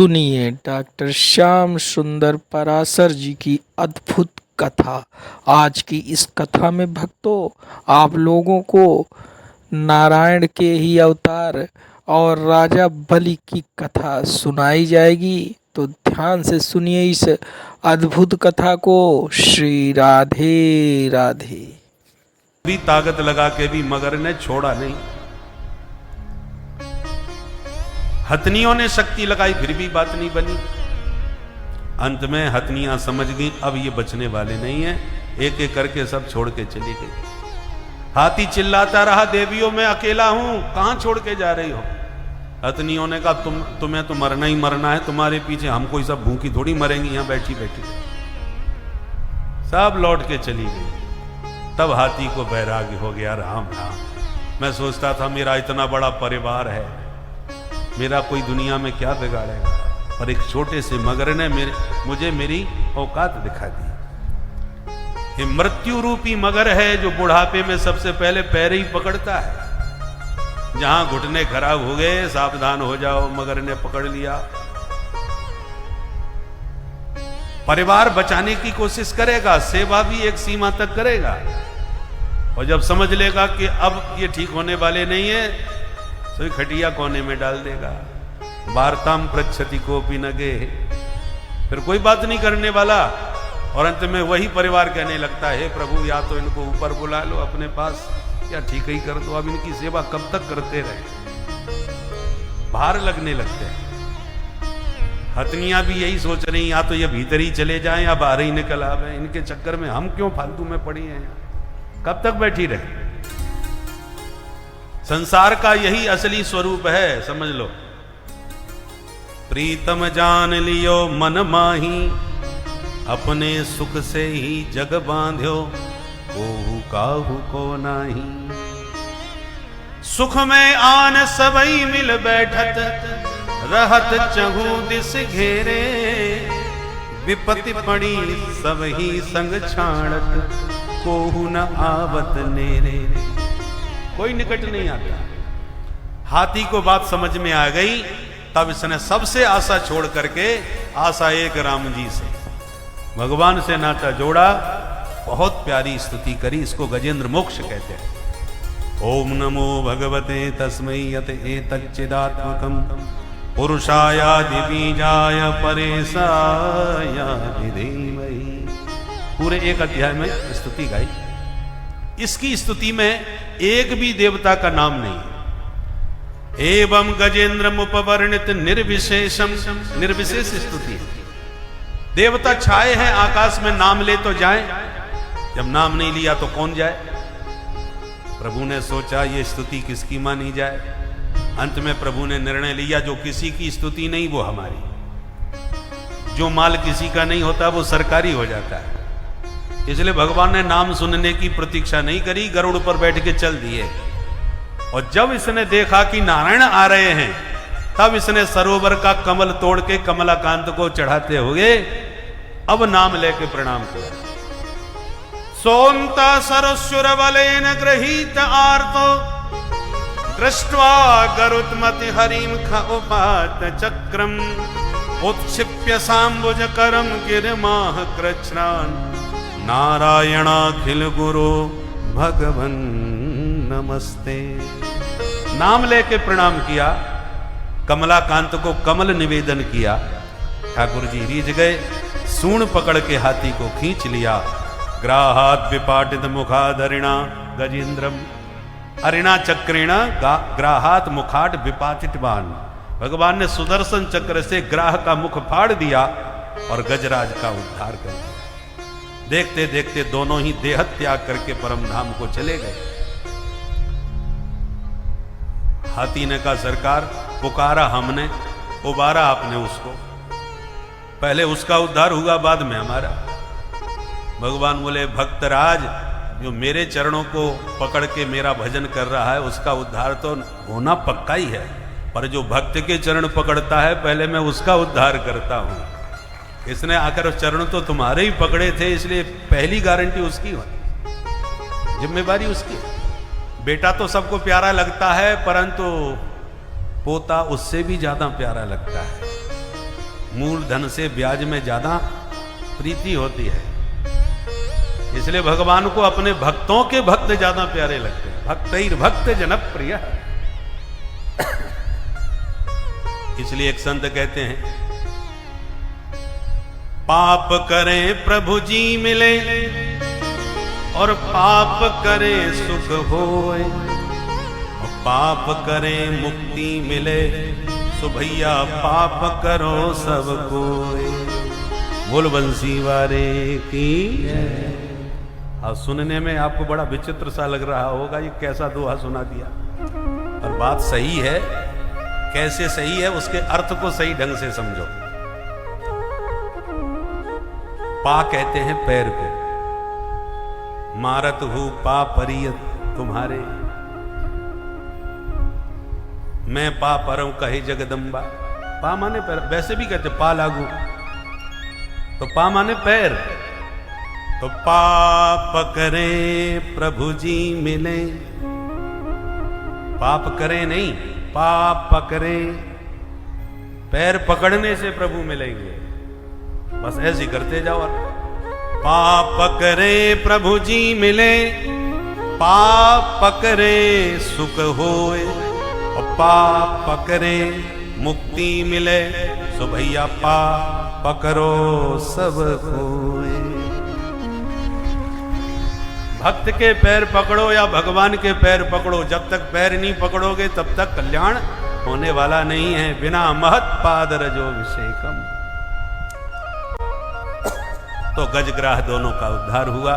सुनिए डॉक्टर श्याम सुंदर पराशर जी की अद्भुत कथा। आज की इस कथा में भक्तों आप लोगों को नारायण के ही अवतार और राजा बलि की कथा सुनाई जाएगी, तो ध्यान से सुनिए इस अद्भुत कथा को। श्री राधे राधे। भी ताकत लगा के भी मगर ने छोड़ा नहीं। हथनियों ने शक्ति लगाई फिर भी बात नहीं बनी। अंत में हथनियां समझ गई अब ये बचने वाले नहीं है, एक एक करके सब छोड़ के चली गई। हाथी चिल्लाता रहा, देवियों मैं अकेला हूं, कहां छोड़ के जा रही हो? हथनियों ने कहा तुम्हें तो मरना ही मरना है, तुम्हारे पीछे हम कोई सब भूखी थोड़ी मरेंगी यहां बैठी बैठी। सब लौट के चली गई। तब हाथी को वैराग्य हो गया, राम राम, मैं सोचता था मेरा इतना बड़ा परिवार है, मेरा कोई दुनिया में क्या बिगाड़ेगा, और एक छोटे से मगर ने मुझे मेरी औकात दिखा दी। ये मृत्यु रूपी मगर है जो बुढ़ापे में सबसे पहले पैर ही पकड़ता है। जहां घुटने खराब हो गए सावधान हो जाओ, मगर ने पकड़ लिया। परिवार बचाने की कोशिश करेगा, सेवा भी एक सीमा तक करेगा, और जब समझ लेगा कि अब ये ठीक होने वाले नहीं है तो खटिया कोने में डाल देगा। वार्ताम पृच्छति कोपि नगे, फिर कोई बात नहीं करने वाला, और अंत में वही परिवार कहने लगता है, प्रभु या तो इनको ऊपर बुला लो अपने पास, या ठीक ही कर दो, अब इनकी सेवा कब तक करते रहे। भार लगने लगते हैं। हथनियां भी यही सोच रही, या तो ये भीतर ही चले जाएं या बाहर ही निकल आवे, इनके चक्कर में हम क्यों फालतू में पड़ी हैं, कब तक बैठी रहे। संसार का यही असली स्वरूप है, समझ लो। प्रीतम जान लियो मन माही, अपने सुख से ही जग बांध्यो, कोहू काहू को नाही। सुख में आन सबई मिल बैठत, रहत चहु दिस घेरे, विपत्ति पड़ी सब ही संग छाड़त, कोहू न आवत नेरे। कोई निकट नहीं आता। हाथी को बात समझ में आ गई, तब इसने सबसे आशा छोड़ करके, आशा एक राम जी से, भगवान से नाता जोड़ा। बहुत प्यारी स्तुति करी, इसको गजेंद्र मोक्ष कहते हैं। ओम नमो भगवते तस्मै यत एतच्चिदात्मकं पुरुषायादि बीजाय परेशायादि धीमहि। पूरे एक अध्याय में स्तुति गाई। इसकी स्तुति में एक भी देवता का नाम नहीं है। एवं गजेंद्र मुपवर्णित निर्विशेषम, निर्विशेष स्तुति। देवता छाए हैं आकाश में, नाम ले तो जाए, जब नाम नहीं लिया तो कौन जाए। प्रभु ने सोचा ये स्तुति किसकी मानी जाए। अंत में प्रभु ने निर्णय लिया, जो किसी की स्तुति नहीं वो हमारी। जो माल किसी का नहीं होता वो सरकारी हो जाता है। इसलिए भगवान ने नाम सुनने की प्रतीक्षा नहीं करी, गरुड़ पर बैठ के चल दिए। और जब इसने देखा कि नारायण आ रहे हैं, तब इसने सरोवर का कमल तोड़ के कमलाकांत को चढ़ाते हुए अब नाम लेके प्रणाम किया। सोमता सरस्वर बलेन गृहीत आर्तो, दृष्ट्वा गरुत्मति हरिम खउपात चक्रम, उत्क्षिप्य सांबुज करम गिरमाह कृच्छ्रान, नारायणाखिल गुरु भगवन नमस्ते। नाम लेके प्रणाम किया, कमलाकांत को कमल निवेदन किया। ठाकुर जी रीझ गए, सूंड पकड़ के हाथी को खींच लिया। ग्राहात विपाटित मुखादरिणा गजेंद्रम, अरिणा चक्रेण ग्राहात मुखाट विपाटितवान। भगवान ने सुदर्शन चक्र से ग्राह का मुख फाड़ दिया और गजराज का उद्धार कर दिया। देखते देखते दोनों ही देह त्याग करके परम धाम को चले गए। हाथी ने कहा, सरकार पुकारा हमने, उबारा आपने उसको, पहले उसका उद्धार हुआ बाद में हमारा। भगवान बोले, भक्तराज जो मेरे चरणों को पकड़ के मेरा भजन कर रहा है उसका उद्धार तो होना पक्का ही है, पर जो भक्त के चरण पकड़ता है पहले मैं उसका उद्धार करता हूं। इसने आकर चरण तो तुम्हारे ही पकड़े थे, इसलिए पहली गारंटी उसकी हो, जिम्मेवारी उसकी। बेटा तो सबको प्यारा लगता है, परंतु पोता उससे भी ज्यादा प्यारा लगता है। मूलधन से ब्याज में ज्यादा प्रीति होती है। इसलिए भगवान को अपने भक्तों के भक्त ज्यादा प्यारे लगते हैं। भक्तैर भक्त जनप्रिय। इसलिए एक संत कहते हैं, पाप करें प्रभु जी मिले और पाप करें सुख होए, और पाप करें मुक्ति मिले, सो भैया पाप करो सब कोई। बोल बंसी वारे की। और सुनने में आपको बड़ा विचित्र सा लग रहा होगा, ये कैसा दोहा सुना दिया। और बात सही है। कैसे सही है, उसके अर्थ को सही ढंग से समझो। पा कहते हैं पैर को, मारत हूं पा परियत तुम्हारे, मैं पा परम कहे जगदम्बा। पा माने पैर, वैसे भी कहते पा लागू, तो पा माने पैर। तो पाप करें प्रभु जी मिले, पाप करें नहीं, पाप करें, पैर पकड़ने से प्रभु मिलेंगे। बस ऐसे करते जाओ। पाप करें प्रभु जी मिले, पाप करें सुख होए, और पाप करें मुक्ति मिले, सो भैया पाप करो सब होए। भक्त के पैर पकड़ो या भगवान के पैर पकड़ो, जब तक पैर नहीं पकड़ोगे तब तक कल्याण होने वाला नहीं है। बिना महत पाद रजो अभिषेकम। तो गजग्राह दोनों का उद्धार हुआ।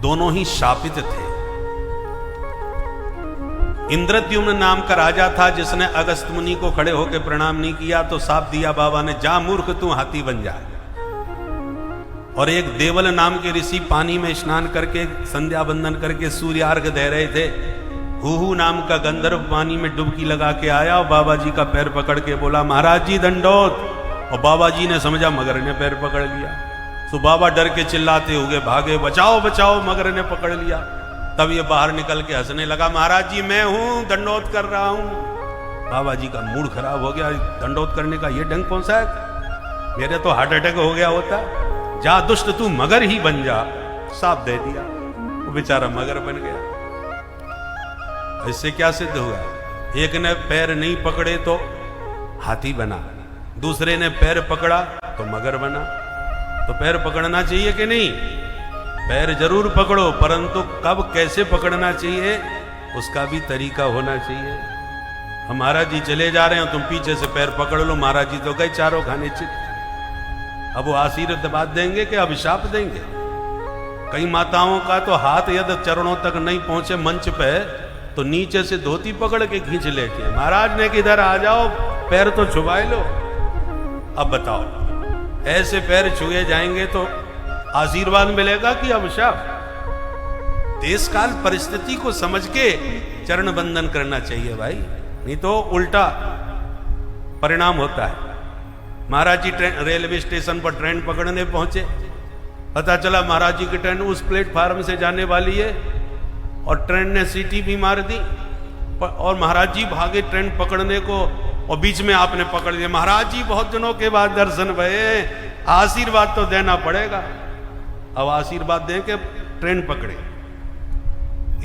दोनों ही शापित थे। इंद्रद्युम्न नाम का राजा था, जिसने अगस्त मुनि को खड़े होकर प्रणाम नहीं किया तो शाप दिया बाबा ने, जा मूर्ख तू हाथी बन जा। और एक देवल नाम के ऋषि पानी में स्नान करके संध्या बंदन करके सूर्य अर्घ दे रहे थे। हुहू नाम का गंधर्व पानी में डुबकी लगा के आया और बाबा जी का पैर पकड़ के बोला, महाराज जी दंडोत। और बाबा जी ने समझा मगर ने पैर पकड़ लिया। तो बाबा डर के चिल्लाते हुए भागे, बचाओ बचाओ, मगर ने पकड़ लिया। तब ये बाहर निकल के हंसने लगा, महाराज जी मैं हूं, दंडोत कर रहा हूं। बाबा जी का मूड खराब हो गया, दंडोत करने का ये ढंग कौन सा है, मेरे तो हार्ट अटैक हो गया होता। जा दुष्ट तू मगर ही बन जा, साफ दे दिया। वो बेचारा मगर बन गया। इससे क्या सिद्ध हुआ, एक ने पैर नहीं पकड़े तो हाथी बना, दूसरे ने पैर पकड़ा तो मगर बना। तो पैर पकड़ना चाहिए कि नहीं? पैर जरूर पकड़ो, परंतु कब कैसे पकड़ना चाहिए उसका भी तरीका होना चाहिए। हम महाराज जी चले जा रहे हैं, तुम पीछे से पैर पकड़ लो, महाराज जी तो गए चारों खाने चित। अब वो आशीर्वाद देंगे कि अभिशाप देंगे? कई माताओं का तो हाथ यदि चरणों तक नहीं पहुंचे मंच पे तो नीचे से धोती पकड़ के खींच लेते हैं, महाराज ने किधर आ जाओ, पैर तो छुपाए लो। अब बताओ, ऐसे पैर छुए जाएंगे तो आशीर्वाद मिलेगा कि अभिशाप? देश काल परिस्थिति को समझ के चरण बंदन करना चाहिए भाई, नहीं तो उल्टा परिणाम होता है। महाराज जी रेलवे स्टेशन पर ट्रेन पकड़ने पहुंचे, पता चला महाराज जी की ट्रेन उस प्लेटफार्म से जाने वाली है और ट्रेन ने सीटी भी मार दी। और महाराज जी भागे ट्रेन पकड़ने को और बीच में आपने पकड़ लिया। महाराज जी बहुत दिनों के बाद दर्शन भये, आशीर्वाद तो देना पड़ेगा। अब आशीर्वाद दें के ट्रेन पकड़े।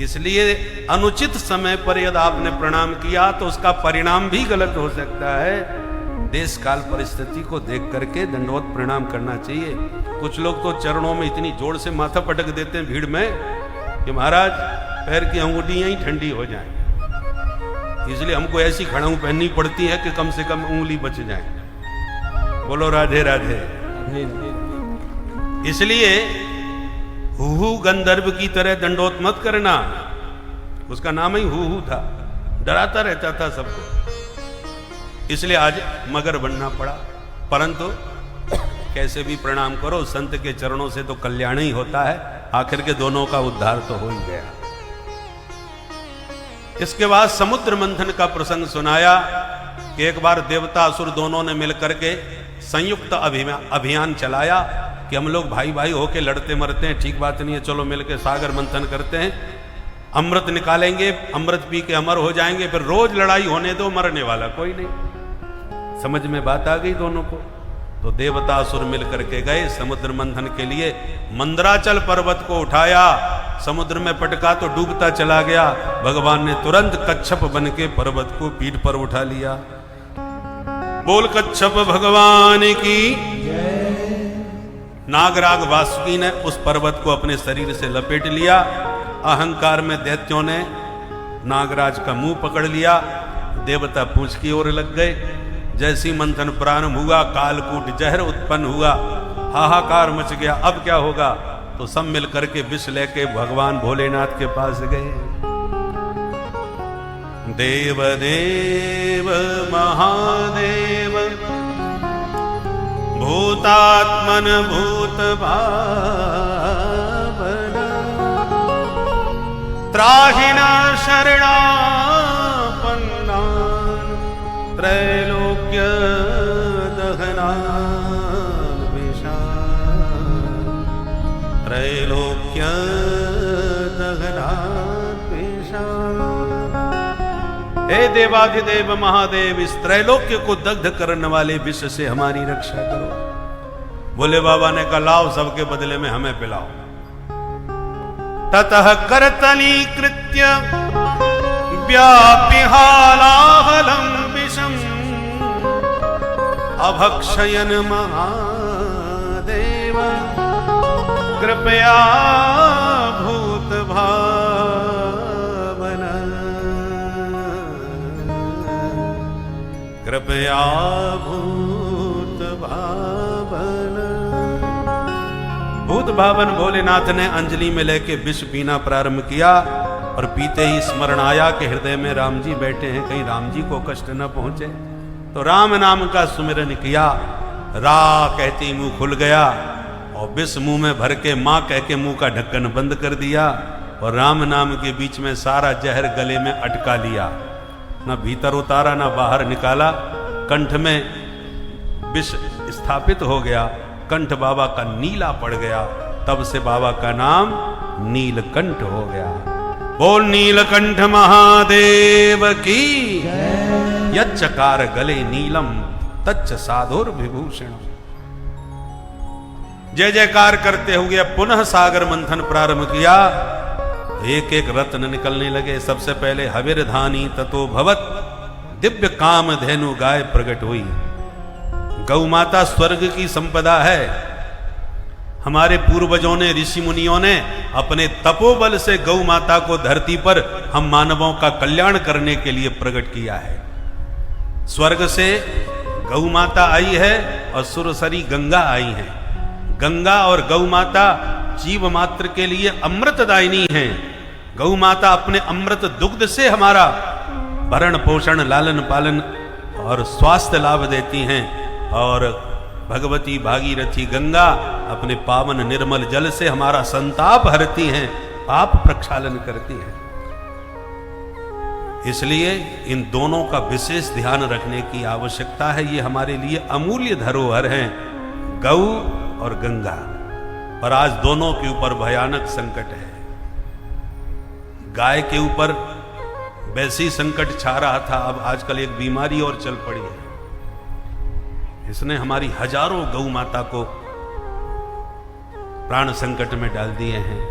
इसलिए अनुचित समय पर यदि आपने प्रणाम किया तो उसका परिणाम भी गलत हो सकता है। देश काल परिस्थिति को देख करके दंडवत प्रणाम करना चाहिए। कुछ लोग तो चरणों में इतनी जोर से माथा पटक देते हैं भीड़ में कि महाराज पैर की अंगुलियां ही ठंडी हो जाएं। इसलिए हमको ऐसी खड़ाऊ पहननी पड़ती है कि कम से कम उंगली बच जाए। बोलो राधे राधे। इसलिए हुहू गंधर्व की तरह दंडोत मत करना। उसका नाम ही हुहू था, डराता रहता था सबको, इसलिए आज मगर बनना पड़ा। परंतु कैसे भी प्रणाम करो, संत के चरणों से तो कल्याण ही होता है। आखिर के दोनों का उद्धार तो हो ही गया। इसके बाद समुद्र मंथन का प्रसंग सुनाया कि एक बार देवता असुर दोनों ने मिलकर के संयुक्त अभियान चलाया कि हम लोग भाई भाई होके लड़ते मरते हैं, ठीक बात नहीं है, चलो मिलकर सागर मंथन करते हैं, अमृत निकालेंगे, अमृत पी के अमर हो जाएंगे, फिर रोज लड़ाई होने दो, मरने वाला कोई नहीं। समझ में बात आ गई दोनों को। तो देवता असुर मिल करके गए समुद्र मंथन के लिए। मंदराचल पर्वत को उठाया, समुद्र में पटका तो डूबता चला गया। भगवान ने तुरंत कच्छप बन के पर्वत को पीठ पर उठा लिया। बोल कच्छप भगवान की। नागराग वासुकी ने उस पर्वत को अपने शरीर से लपेट लिया। अहंकार में दैत्यों ने नागराज का मुंह पकड़ लिया। देवता पूंछ की ओर लग गए। जैसी मंथन प्रारंभ हुआ, कालकूट जहर उत्पन्न हुआ, हाहाकार मच गया। अब क्या होगा? तो सब मिल करके विष लेके भगवान भोलेनाथ के पास गए। देव देव महादेव भूतात्मन भूत भावन त्राहिणा शरणापन्ना त्रैलोक्य दहना त्रैलोक्य दहना। हे देवाधिदेव महादेव, इस त्रैलोक्य को दग्ध करने वाले विष से हमारी रक्षा करो। भोले बाबा ने कहा लाओ, सबके बदले में हमें पिलाओ। ततः करतली कृत्य व्यापिहालाहलं विषम् अभक्षयन महादेव कृपया भूत भावन कृपया भूत भावन। भूत भावन भोलेनाथ ने अंजलि में लेके विष पीना प्रारंभ किया और पीते ही स्मरण आया कि हृदय में राम जी बैठे हैं, कहीं राम जी को कष्ट न पहुंचे। तो राम नाम का सुमिरन किया। रा कहते ही मुंह खुल गया और विष मुंह में भर के मां कह के मुंह का ढक्कन बंद कर दिया और राम नाम के बीच में सारा जहर गले में अटका लिया। न भीतर उतारा न बाहर निकाला। कंठ में विष स्थापित हो गया। कंठ बाबा का नीला पड़ गया। तब से बाबा का नाम नीलकंठ हो गया। बोल नीलकंठ महादेव की। यच्चकार गले नीलम तच्च साधुर विभूषण। जय जयकार करते हुए पुनः सागर मंथन प्रारंभ किया। एक एक रत्न निकलने लगे। सबसे पहले हविर्धानी ततो भवत दिव्य काम धेनु गाय प्रकट हुई। गौ माता स्वर्ग की संपदा है। हमारे पूर्वजों ने, ऋषि मुनियों ने अपने तपोबल से गौ माता को धरती पर हम मानवों का कल्याण करने के लिए प्रकट किया है। स्वर्ग से गौ माता आई है और सुरसरी गंगा आई है। गंगा और गौ माता जीव मात्र के लिए अमृतदायिनी हैं। गौ माता अपने अमृत दुग्ध से हमारा भरण पोषण, लालन पालन और स्वास्थ्य लाभ देती हैं। और भगवती भागीरथी गंगा अपने पावन निर्मल जल से हमारा संताप हरती हैं, पाप प्रक्षालन करती हैं। इसलिए इन दोनों का विशेष ध्यान रखने की आवश्यकता है। ये हमारे लिए अमूल्य धरोहर हैं, गौ और गंगा। पर आज दोनों के ऊपर भयानक संकट है। गाय के ऊपर वैसी संकट छा रहा था, अब आजकल एक बीमारी और चल पड़ी है। इसने हमारी हजारों गौ माता को प्राण संकट में डाल दिए हैं।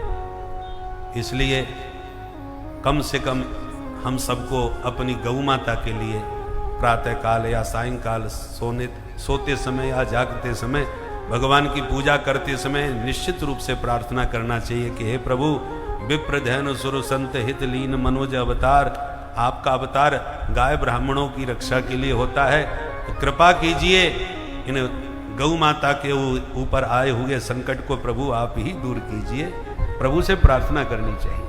इसलिए कम से कम हम सबको अपनी गौ माता के लिए प्रातः काल या सायंकाल सोते समय या जागते समय, भगवान की पूजा करते समय निश्चित रूप से प्रार्थना करना चाहिए कि हे प्रभु, विप्र धैन सुर संत हित लीन मनोज अवतार, आपका अवतार गाय ब्राह्मणों की रक्षा के लिए होता है। तो कृपा कीजिए, इन गौ माता के ऊपर आए हुए संकट को प्रभु आप ही दूर कीजिए। प्रभु से प्रार्थना करनी चाहिए।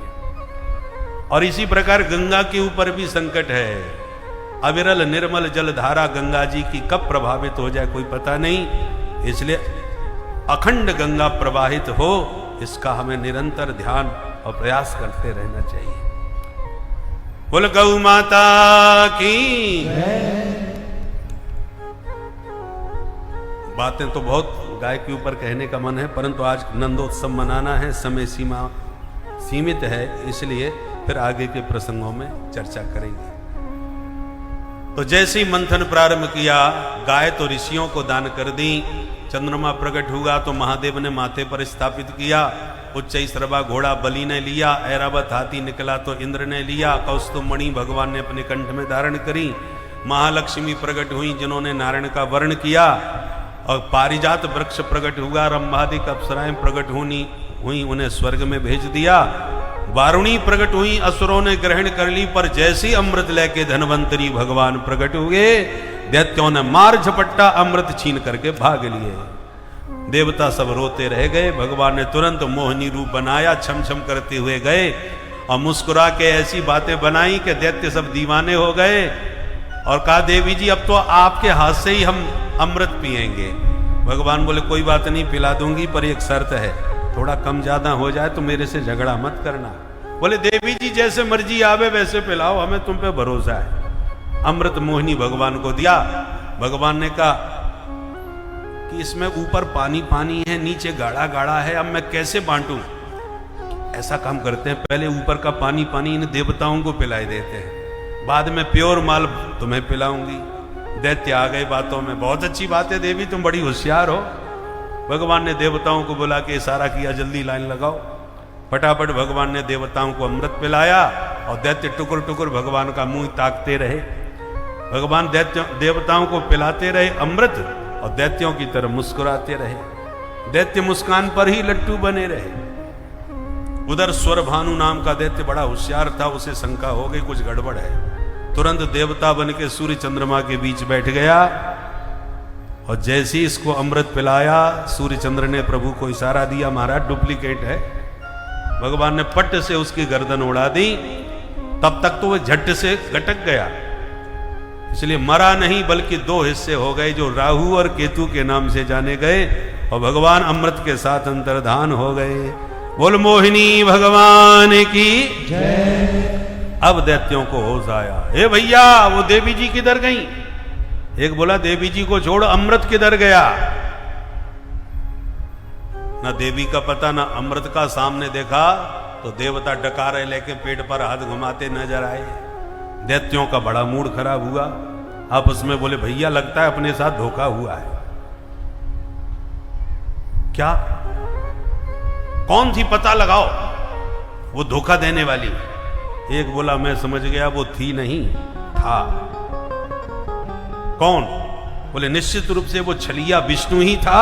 और इसी प्रकार गंगा के ऊपर भी संकट है। अविरल निर्मल जल धारा गंगा जी की कब प्रभावित हो जाए कोई पता नहीं। इसलिए अखंड गंगा प्रवाहित हो, इसका हमें निरंतर ध्यान और प्रयास करते रहना चाहिए। बोल गौ माता की। बातें तो बहुत गाय के ऊपर कहने का मन है, परंतु आज नंदोत्सव मनाना है, समय सीमा सीमित है, इसलिए फिर आगे के प्रसंगों में चर्चा करेंगे। तो जैसे ही मंथन प्रारंभ किया, गाय तो ऋषियों को दान कर दी, चंद्रमा प्रकट हुआ तो महादेव ने माथे पर स्थापित किया, उच्च श्रवा घोड़ा बलि ने लिया, ऐरावत हाथी निकला तो इंद्र ने लिया, कौस्तुभ मणि भगवान ने अपने कंठ में धारण करी, महालक्ष्मी प्रकट हुई जिन्होंने नारायण का वर्ण किया, और पारिजात वृक्ष प्रकट हुआ, रंभादिक अप्सराएं प्रकट हुई उन्हें स्वर्ग में भेज दिया, वारुणी प्रकट हुई, असुरों ने ग्रहण कर ली, पर जैसे अमृत लेके धनवंतरी भगवान प्रकट हुए, दैत्यों ने मार झपट्टा अमृत छीन करके भाग लिए। देवता सब रोते रह गए, भगवान ने तुरंत मोहिनी रूप बनाया, छम छम करते हुए गए और मुस्कुरा के ऐसी बातें बनाई कि दैत्य सब दीवाने हो गए और कहा, देवी जी अब तो आपके हाथ से ही हम अमृत पिएंगे। भगवान बोले, कोई बात नहीं, पिला दूंगी, पर एक शर्त है, थोड़ा कम ज्यादा हो जाए तो मेरे से झगड़ा मत करना। बोले, देवी जी जैसे मर्जी आवे वैसे पिलाओ, हमें तुम पे भरोसा है। अमृत मोहिनी भगवान को दिया। भगवान ने कहा कि इसमें ऊपर पानी पानी है, नीचे गाढ़ा गाढ़ा है, अब मैं कैसे बांटूं? ऐसा काम करते हैं, पहले ऊपर का पानी पानी इन देवताओं को पिलाई देते हैं, बाद में प्योर माल तुम्हें पिलाऊंगी। दैत्य आ गए बातों में, बहुत अच्छी बात है देवी, तुम बड़ी होशियार हो। भगवान ने देवताओं को बुला के इशारा किया, जल्दी लाइन लगाओ। फटाफट भगवान ने देवताओं को अमृत पिलाया और दैत्य टुकुर टुकुर भगवान का मुंह ताकते रहे। भगवान देवताओं को पिलाते रहे अमृत और दैत्यों की तरफ मुस्कुराते रहे। दैत्य मुस्कान पर ही लट्टू बने रहे। उधर स्वरभानु नाम का दैत्य बड़ा होशियार था, उसे शंका हो गई कुछ गड़बड़ है। तुरंत देवता बन के सूर्य चंद्रमा के बीच बैठ गया और जैसे ही इसको अमृत पिलाया, सूर्य चंद्र ने प्रभु को इशारा दिया, महाराज डुप्लीकेट है। भगवान ने पट से उसकी गर्दन उड़ा दी। तब तक तो वह झट से गटक गया, इसलिए मरा नहीं बल्कि दो हिस्से हो गए, जो राहु और केतु के नाम से जाने गए और भगवान अमृत के साथ अंतर्धान हो गए। बोल मोहिनी भगवान की जय। अब दैत्यों को होश आया, हे भैया वो देवी जी किधर गई? एक बोला, देवी जी को छोड़, अमृत किधर गया? ना देवी का पता ना अमृत का। सामने देखा तो देवता डकारे लेके पेट पर हाथ घुमाते नजर आए। दैत्यों का बड़ा मूड खराब हुआ, आपस में बोले, भैया लगता है अपने साथ धोखा हुआ है। क्या? कौन थी पता लगाओ वो धोखा देने वाली। एक बोला, मैं समझ गया, वो थी नहीं, था। कौन? बोले, निश्चित रूप से वो छलिया विष्णु ही था,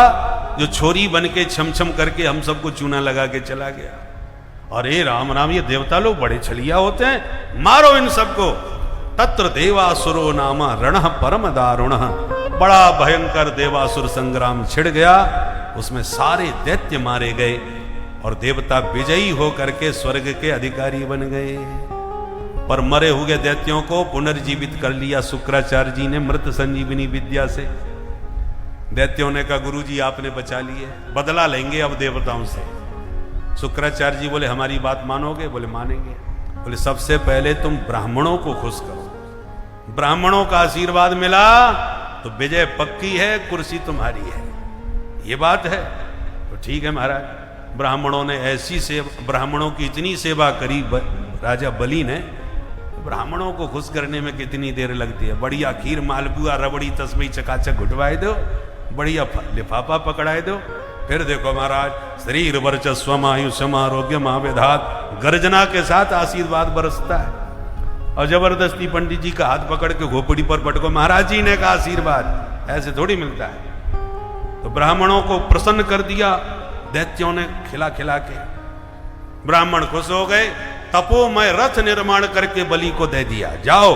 जो छोरी बन के छमछम करके हम सबको चूना लगा के चला गया। अरे राम राम, ये देवता लोग बड़े छलिया होते हैं, मारो इन सबको। तत्र देवासुरो नामा रणः परम दारुणः। बड़ा भयंकर देवासुर संग्राम छिड़ गया, उसमें सारे दैत्य मारे गए और देवता विजयी होकर के स्वर्ग के अधिकारी बन गए। पर मरे हुए दैत्यों को पुनर्जीवित कर लिया शुक्राचार्य जी ने मृत संजीवनी विद्या से। दैत्यों ने कहा, गुरुजी आपने बचा लिए, बदला लेंगे अब देवताओं से। शुक्राचार्य जी बोले, हमारी बात मानोगे? बोले, मानेंगे। बोले, सबसे पहले तुम ब्राह्मणों को खुश करो, ब्राह्मणों का आशीर्वाद मिला तो विजय पक्की है, कुर्सी तुम्हारी है। ये बात है तो ठीक है महाराज। ब्राह्मणों ने ऐसी सेवा, ब्राह्मणों की इतनी सेवा करी राजा बलि ने। ब्राह्मणों को खुश करने में कितनी देर लगती है। बढ़िया खीर, मालपुआ, रबड़ी, तस्मई चकाचक घुटवाए दो, बढ़िया लिफाफा पकड़ाए दो। फिर देखो महाराज, शरीर वर्चस्व आयुष्म आरोग्य महाविधात, गर्जना के साथ आशीर्वाद बरसता है। और जबरदस्ती पंडित जी का हाथ पकड़ के घोपड़ी पर पटको, महाराज जी ने कहा आशीर्वाद, ऐसे थोड़ी मिलता है। तो ब्राह्मणों को प्रसन्न कर दिया दैत्यों ने खिला खिला के। ब्राह्मण खुश हो गए। तपोमय रथ निर्माण करके बलि को दे दिया, जाओ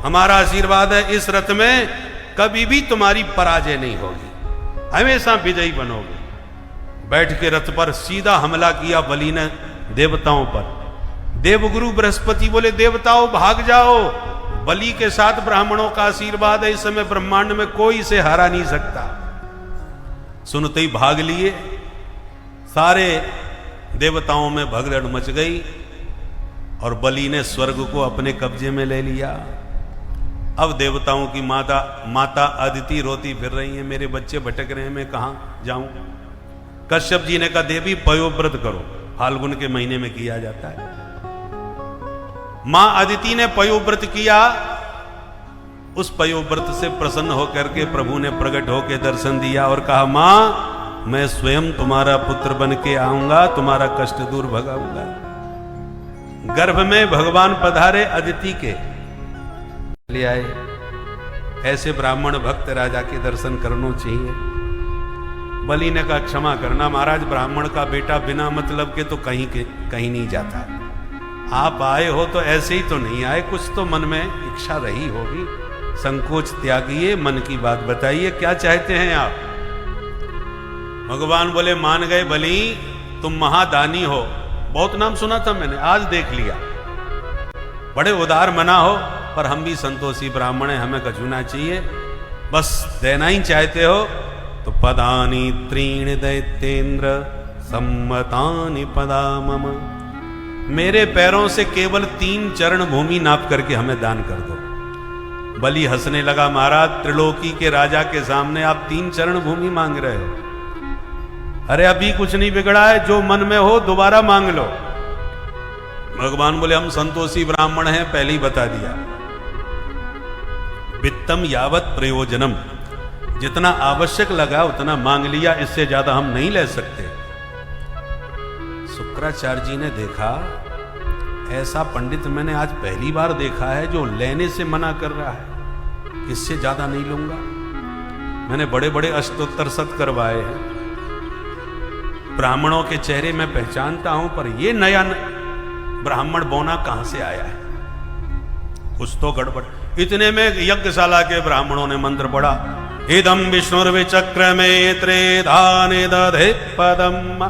हमारा आशीर्वाद है, इस रथ में कभी भी तुम्हारी पराजय नहीं होगी, हमेशा विजयी बनोगे। बैठ के रथ पर सीधा हमला किया बलि ने देवताओं पर। देवगुरु बृहस्पति बोले, देवताओं भाग जाओ, बलि के साथ ब्राह्मणों का आशीर्वाद है, इस समय ब्रह्मांड में कोई इसे हरा नहीं सकता। सुनते ही भाग लिए। सारे देवताओं में भगदड़ मच गई और बलि ने स्वर्ग को अपने कब्जे में ले लिया। अब देवताओं की माता अदिति रोती फिर रही है, मेरे बच्चे भटक रहे हैं, मैं कहां जाऊं। कश्यप जी ने कहा, देवी पयोव्रत करो, फाल्गुन के महीने में किया जाता है। मां अदिति ने पयोव्रत किया उस पयोव्रत से प्रसन्न होकर के प्रभु ने प्रकट होकर दर्शन दिया और कहा, मां मैं स्वयं तुम्हारा पुत्र बन के आऊंगा, तुम्हारा कष्ट दूर भगाऊंगा। गर्भ में भगवान पधारे अदिति के ले आए। ऐसे ब्राह्मण भक्त राजा के दर्शन करना चाहिए। बलि ने कहा, क्षमा करना महाराज, ब्राह्मण का बेटा बिना मतलब के तो कहीं नहीं जाता। आप आए हो तो ऐसे ही तो नहीं आए, कुछ तो मन में इच्छा रही होगी। संकोच त्यागिए, मन की बात बताइए, क्या चाहते हैं आप? भगवान बोले, मान गए बलि, तुम महादानी हो। बहुत नाम सुना था मैंने, आज देख लिया। बड़े उदार मना हो, पर हम भी संतोषी ब्राह्मण हैं, हमें कछुना चाहिए। बस देना ही चाहते हो तो पदानी त्रीण दैत्येन्द्र सम्मतानि पदा मम, मेरे पैरों से केवल 3 चरण भूमि नाप करके हमें दान कर दो। बलि हंसने लगा, महाराज त्रिलोकी के राजा के सामने आप 3 चरण भूमि मांग रहे हो? अरे अभी कुछ नहीं बिगड़ा है, जो मन में हो दोबारा मांग लो। भगवान बोले, हम संतोषी ब्राह्मण हैं, पहले ही बता दिया। वित्तम यावत प्रयोजनम, जितना आवश्यक लगा उतना मांग लिया, इससे ज्यादा हम नहीं ले सकते। शुक्राचार्य जी ने देखा, ऐसा पंडित मैंने आज पहली बार देखा है जो लेने से मना कर रहा है, इससे ज्यादा नहीं लूंगा। मैंने बड़े बड़े अष्टोत्तर शत करवाए हैं, ब्राह्मणों के चेहरे मैं पहचानता हूं, पर ये नया ब्राह्मण बोना कहां से आया है? कुछ तो गड़बड़। इतने में यज्ञशाला के ब्राह्मणों ने मंत्र पढ़ा, इदम विष्णुर्विचक्र में त्रेधाने दधे पदम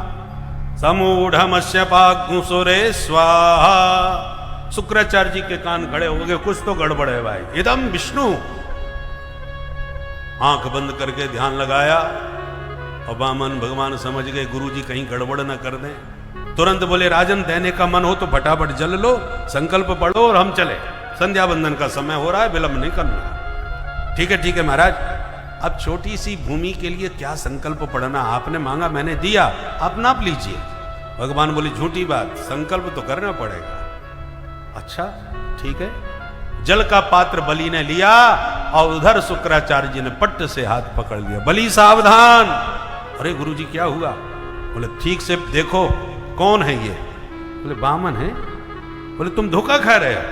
समूढ़मस्य पाग्मुसुरे स्वाहा। शुक्राचार्य जी के कान खड़े हो गए, कुछ तो गड़बड़ है भाई। इदम विष्णु, आंख बंद करके ध्यान लगाया और वामन भगवान समझ गए गुरुजी कहीं गड़बड़ न कर दें। तुरंत बोले, राजन देने का मन हो तो फटाफट जल लो, संकल्प पढ़ो और हम चले, संध्या बंदन का समय हो रहा है, विलंब नहीं करना। ठीक है महाराज, अब छोटी सी भूमि के लिए क्या संकल्प पढ़ना, आपने मांगा मैंने दिया, आप नाप लीजिए। भगवान बोले, झूठी बात, संकल्प तो करना पड़ेगा। अच्छा ठीक है। जल का पात्र बलि ने लिया और उधर शुक्राचार्य जी ने पट्ट से हाथ पकड़ लिया, बलि सावधान। अरे गुरुजी क्या हुआ? बोले, ठीक से देखो कौन है ये? बोले, बामन है। बोले, तुम धोखा खा रहे हो,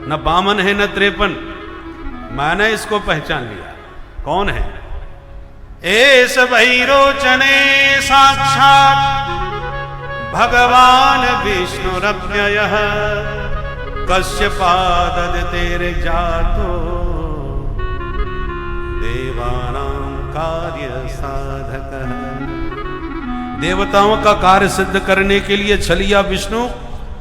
न बामन है न 53, मैंने इसको पहचान लिया। कौन है? एस भैरोचने साक्षात भगवान विष्णुरव्ययः कश्यपादद तेरे जातो देवानां कार्य साधकः। देवताओं का कार्य सिद्ध करने के लिए छलिया विष्णु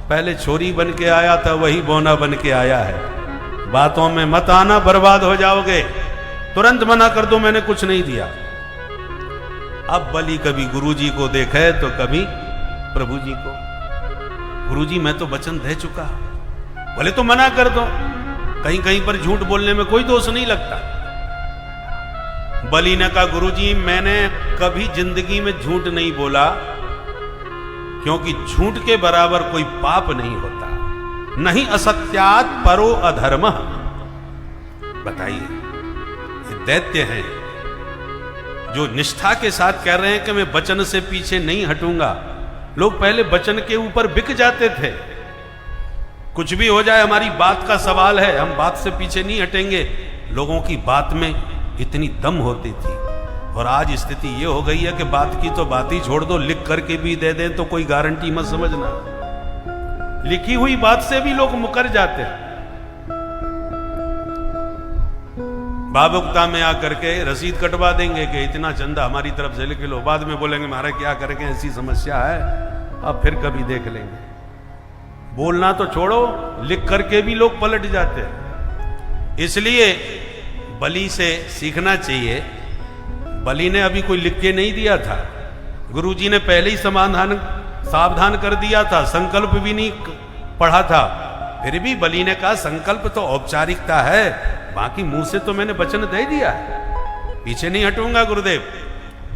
पहले छोरी बन के आया था, वही बोना बन के आया है। बातों में मत आना, बर्बाद हो जाओगे। तुरंत मना कर दो, मैंने कुछ नहीं दिया। अब बलि कभी गुरुजी को देखे तो कभी प्रभु जी को। गुरुजी मैं तो वचन दे चुका, बोले तो मना कर दो। कहीं कहीं पर झूठ बोलने में कोई दोष नहीं लगता। बलि ने कहा, गुरुजी मैंने कभी जिंदगी में झूठ नहीं बोला, क्योंकि झूठ के बराबर कोई पाप नहीं होता। नहीं असत्यात परो अधर्म। बताइए, ये दैत्य हैं जो निष्ठा के साथ कह रहे हैं कि मैं वचन से पीछे नहीं हटूंगा। लोग पहले वचन के ऊपर बिक जाते थे, कुछ भी हो जाए हमारी बात का सवाल है, हम बात से पीछे नहीं हटेंगे। लोगों की बात में इतनी दम होती थी, और आज स्थिति ये हो गई है कि बात की तो बात ही छोड़ दो, लिख करके भी दे दें तो कोई गारंटी मत समझना। लिखी हुई बात से भी लोग मुकर जाते हैं। भावुकता में आकर के रसीद कटवा देंगे कि इतना चंदा हमारी तरफ से लिख लो, बाद में बोलेंगे महाराज क्या करेंगे, ऐसी समस्या है, अब फिर कभी देख लेंगे। बोलना तो छोड़ो, लिख करके भी लोग पलट जाते हैं। इसलिए बलि से सीखना चाहिए। बलि ने अभी कोई लिख के नहीं दिया था, गुरुजी ने पहले ही सावधान कर दिया था, संकल्प भी नहीं पढ़ा था। फिर भी बलि ने कहा संकल्प तो औपचारिकता है, बाकी मुंह से तो मैंने वचन दे दिया है, पीछे नहीं हटूंगा गुरुदेव।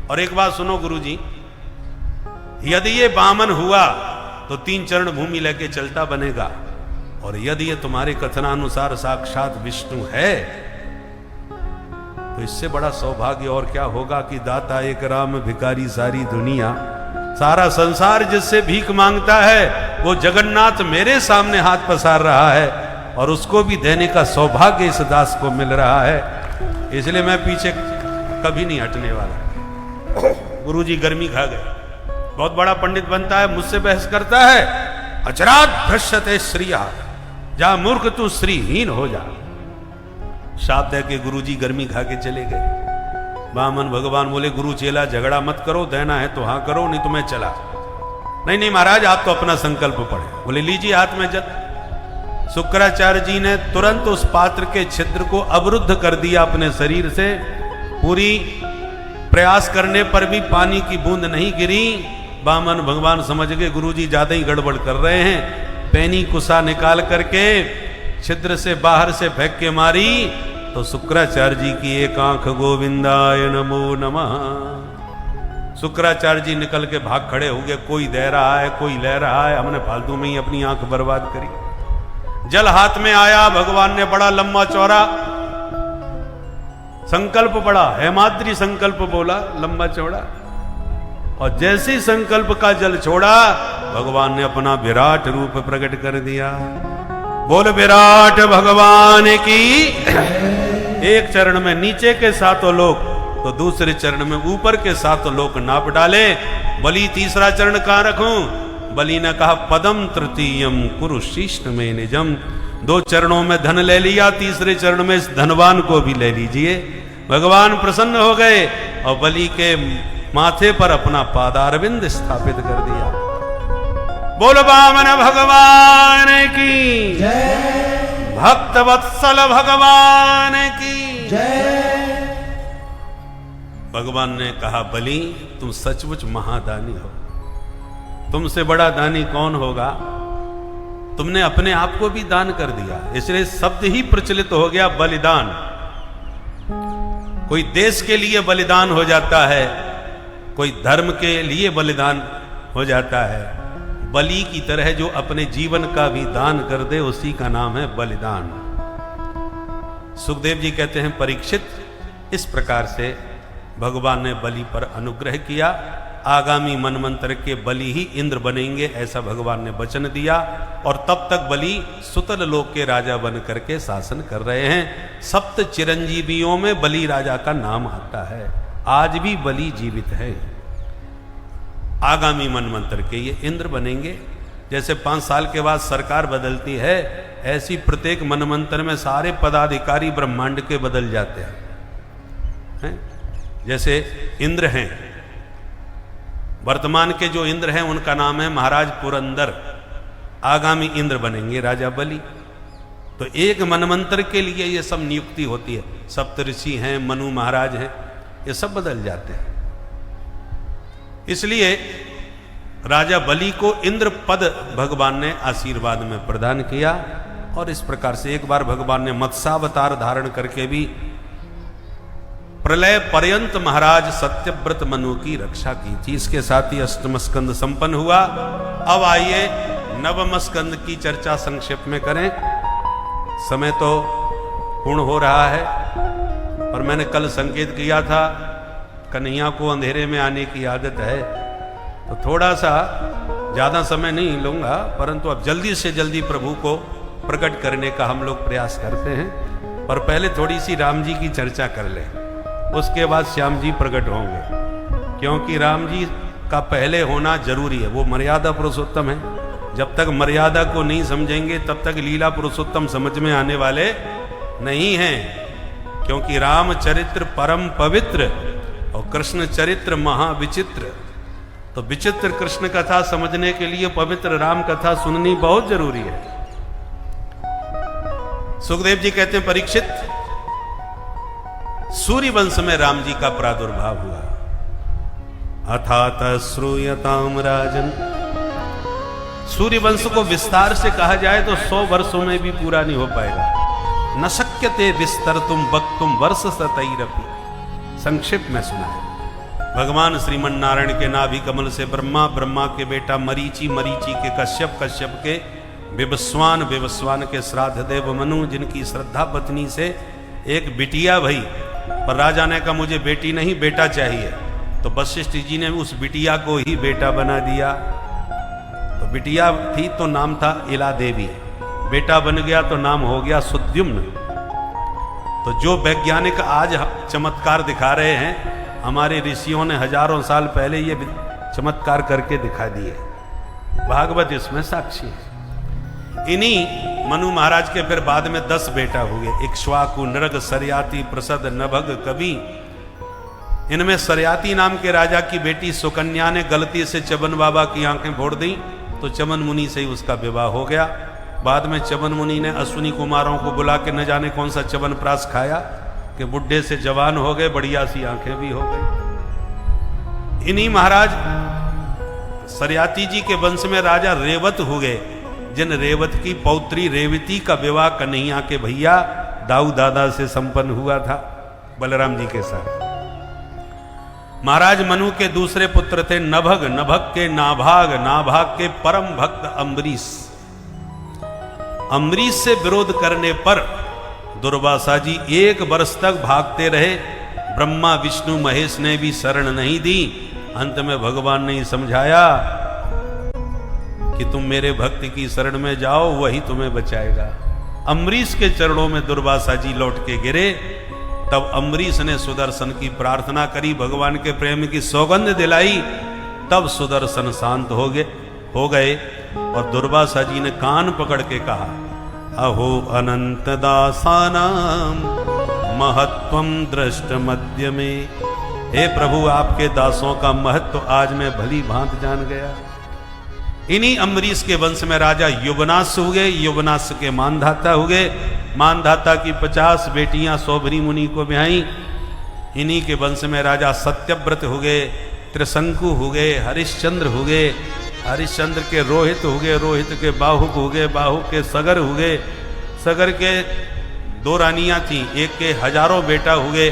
और एक बात सुनो गुरुजी, यदि ये बामन हुआ तो 3 चरण भूमि लेके चलता बनेगा, और यदि ये तुम्हारे कथनानुसार साक्षात विष्णु है तो इससे बड़ा सौभाग्य और क्या होगा कि दाता एक राम भिखारी सारी दुनिया। सारा संसार जिससे भीख मांगता है वो जगन्नाथ मेरे सामने हाथ पसार रहा है और उसको भी देने का सौभाग्य इस दास को मिल रहा है, इसलिए मैं पीछे कभी नहीं हटने वाला। गुरुजी गर्मी खा गए, बहुत बड़ा पंडित बनता है, मुझसे बहस करता है। अचरात भ्रश्यते श्रिया, जा मूर्ख तू श्रीहीन हो जा। शाप दे के गुरुजी गर्मी खा के चले गए। वामन भगवान बोले गुरु चेला झगड़ा मत करो, देना है तो हाँ करो, नहीं तो मैं चला। नहीं नहीं महाराज आप तो अपना संकल्प पढ़े। बोले लीजिए हाथ में जल। शुक्राचार्य जी ने तुरंत उस पात्र के छिद्र को अवरुद्ध कर दिया अपने शरीर से। पूरी प्रयास करने पर भी पानी की बूंद नहीं गिरी। वामन भगवान समझ गए गुरुजी ज्यादा ही गड़बड़ कर रहे हैं। पैनी कुसा निकाल करके छिद्र से बाहर से फेंक के मारी तो शुक्राचार्य जी की एक आंख गोविंदाय नमो नमः। शुक्राचार्य जी निकल के भाग खड़े हो गए। कोई दे रहा है कोई ले रहा है, हमने फालतू में ही अपनी आंख बर्बाद करी। जल हाथ में आया, भगवान ने बड़ा लंबा चौड़ा संकल्प पड़ा, हेमाद्री संकल्प बोला लंबा चौड़ा, और जैसे ही संकल्प का जल छोड़ा भगवान ने अपना विराट रूप प्रकट कर दिया। बोल विराट भगवान की। एक चरण में नीचे के सातों लोक तो दूसरे चरण में ऊपर के सातों लोक नाप डाले। बलि तीसरा चरण कहां रखूं? बलि ने कहा पदम तृतीयम कुरु शिष्ट में निजम। 2 चरणों में धन ले लिया, तीसरे चरण में इस धनवान को भी ले लीजिए। भगवान प्रसन्न हो गए और बलि के माथे पर अपना पादारविंद स्थापित कर दिया। बोल वामन भगवान की जय, भक्त वत्सल भगवान की जय। भगवान ने कहा बलि तुम सचमुच महादानी हो, तुमसे बड़ा दानी कौन होगा। तुमने अपने आप को भी दान कर दिया, इसलिए शब्द ही प्रचलित हो गया बलिदान। कोई देश के लिए बलिदान हो जाता है, कोई धर्म के लिए बलिदान हो जाता है। बलि की तरह जो अपने जीवन का भी दान कर दे उसी का नाम है बलिदान। सुखदेव जी कहते हैं परीक्षित इस प्रकार से भगवान ने बलि पर अनुग्रह किया। आगामी मनमंत्र के बलि ही इंद्र बनेंगे ऐसा भगवान ने वचन दिया, और तब तक बलि सुतल लोक के राजा बन करके शासन कर रहे हैं। सप्त चिरंजीवियों में बलि राजा का नाम आता है। आज भी बलि जीवित है। आगामी मनमंत्र के ये इंद्र बनेंगे। जैसे 5 साल के बाद सरकार बदलती है, ऐसी प्रत्येक मनमंत्र में सारे पदाधिकारी ब्रह्मांड के बदल जाते हैं। जैसे इंद्र हैं, वर्तमान के जो इंद्र हैं उनका नाम है महाराज पुरंदर। आगामी इंद्र बनेंगे राजा बलि। तो एक मनमंत्र के लिए ये सब नियुक्ति होती है। सप्तऋषि हैं, मनु महाराज हैं, ये सब बदल जाते हैं। इसलिए राजा बलि को इंद्र पद भगवान ने आशीर्वाद में प्रदान किया। और इस प्रकार से एक बार भगवान ने मत्स्यावतार धारण करके भी प्रलय पर्यंत महाराज सत्यव्रत मनु की रक्षा की थी। इसके साथ ही अष्टम स्कंद संपन्न हुआ। अब आइए नवम स्कंद की चर्चा संक्षेप में करें। समय तो पूर्ण हो रहा है, और मैंने कल संकेत किया था कन्हैया को अंधेरे में आने की आदत है, तो थोड़ा सा ज़्यादा समय नहीं लूँगा, परंतु अब जल्दी से जल्दी प्रभु को प्रकट करने का हम लोग प्रयास करते हैं। पर पहले थोड़ी सी राम जी की चर्चा कर लें, उसके बाद श्याम जी प्रकट होंगे, क्योंकि राम जी का पहले होना जरूरी है। वो मर्यादा पुरुषोत्तम है। जब तक मर्यादा को नहीं समझेंगे तब तक लीला पुरुषोत्तम समझ में आने वाले नहीं हैं। क्योंकि राम चरित्र परम पवित्र और कृष्ण चरित्र महाविचित्र। तो विचित्र कृष्ण कथा समझने के लिए पवित्र राम कथा सुननी बहुत जरूरी है। सुखदेव जी कहते हैं परीक्षित, सूर्य वंश में राम जी का प्रादुर्भाव हुआ। अथात श्रूयताम राजन। सूर्य वंश को विस्तार से कहा जाए तो 100 वर्षों में भी पूरा नहीं हो पाएगा। न शक्यते विस्तरतुम वक्तुम वर्ष सतैरपि। संक्षिप्त में सुना है। भगवान श्रीमन नारायण के नाभि कमल से ब्रह्मा, ब्रह्मा के बेटा मरीचि, मरीचि के कश्यप, कश्यप के विवस्वान, विवस्वान के श्राद्ध देव मनु, जिनकी श्रद्धा पत्नी से एक बिटिया भई पर राजा ने कहा मुझे बेटी नहीं बेटा चाहिए। तो वशिष्ठ जी ने उस बिटिया को ही बेटा बना दिया। तो बिटिया थी तो नाम था इला देवी, बेटा बन गया तो नाम हो गया सुद्युम्न। तो जो वैज्ञानिक आज चमत्कार दिखा रहे हैं, हमारे ऋषियों ने हजारों साल पहले ये चमत्कार करके दिखा दिए। भागवत इसमें साक्षी है। इन्हीं मनु महाराज के फिर बाद में 10 बेटा हुए, इक्ष्वाकु, नृग, सरयाति, प्रसद, नभग, कवि। इनमें सरयाति नाम के राजा की बेटी सुकन्या ने गलती से चबन बाबा की आंखें फोड़ दी, तो चबन मुनि से ही उसका विवाह हो गया। बाद में चबन मुनि ने अश्विनी कुमारों को बुला के न जाने कौन सा चबन प्रास खाया कि बुढ़े से जवान हो गए, बढ़िया सी आंखें भी हो गई। इन्हीं महाराज सरयाति जी के वंश में राजा रेवत हुए, जिन रेवत की पौत्री रेवती का विवाह कन्हैया के भैया दाऊ दादा से संपन्न हुआ था, बलराम जी के साथ। महाराज मनु के दूसरे पुत्र थे नभग, नभग के नाभाग, नाभाग के परम भक्त अम्बरीश। अम्बरीश से विरोध करने पर दुर्वासा जी 1 वर्ष तक भागते रहे। ब्रह्मा विष्णु महेश ने भी शरण नहीं दी। अंत में भगवान ने समझाया कि तुम मेरे भक्त की शरण में जाओ, वही तुम्हें बचाएगा। अम्बरीश के चरणों में दुर्वासा जी लौट के गिरे। तब अम्बरीश ने सुदर्शन की प्रार्थना करी, भगवान के प्रेम की सौगंध दिलाई। तब सुदर्शन शांत हो गए और दुर्वासा जी ने कान पकड़ के कहा, अहो अनंत दासानाम महत्वम दृष्ट मध्य में। हे प्रभु, आपके दासों का महत्व आज मैं भली भांत जान गया। इन्हीं अम्बरीश के वंश में राजा युवनाश हुए, युवनाश के मानधाता हुए। मानधाता की 50 बेटियां सौभरी मुनि को ब्याही। इन्हीं के वंश में राजा सत्यव्रत हुए, त्रिशंकु हुए, हरिश्चंद्र हुए, हरिश्चंद्र के रोहित हुए, रोहित के बाहुक हुए, बाहुक के सगर हुए, सगर के 2 रानियां थीं, एक के हजारों बेटा हुए,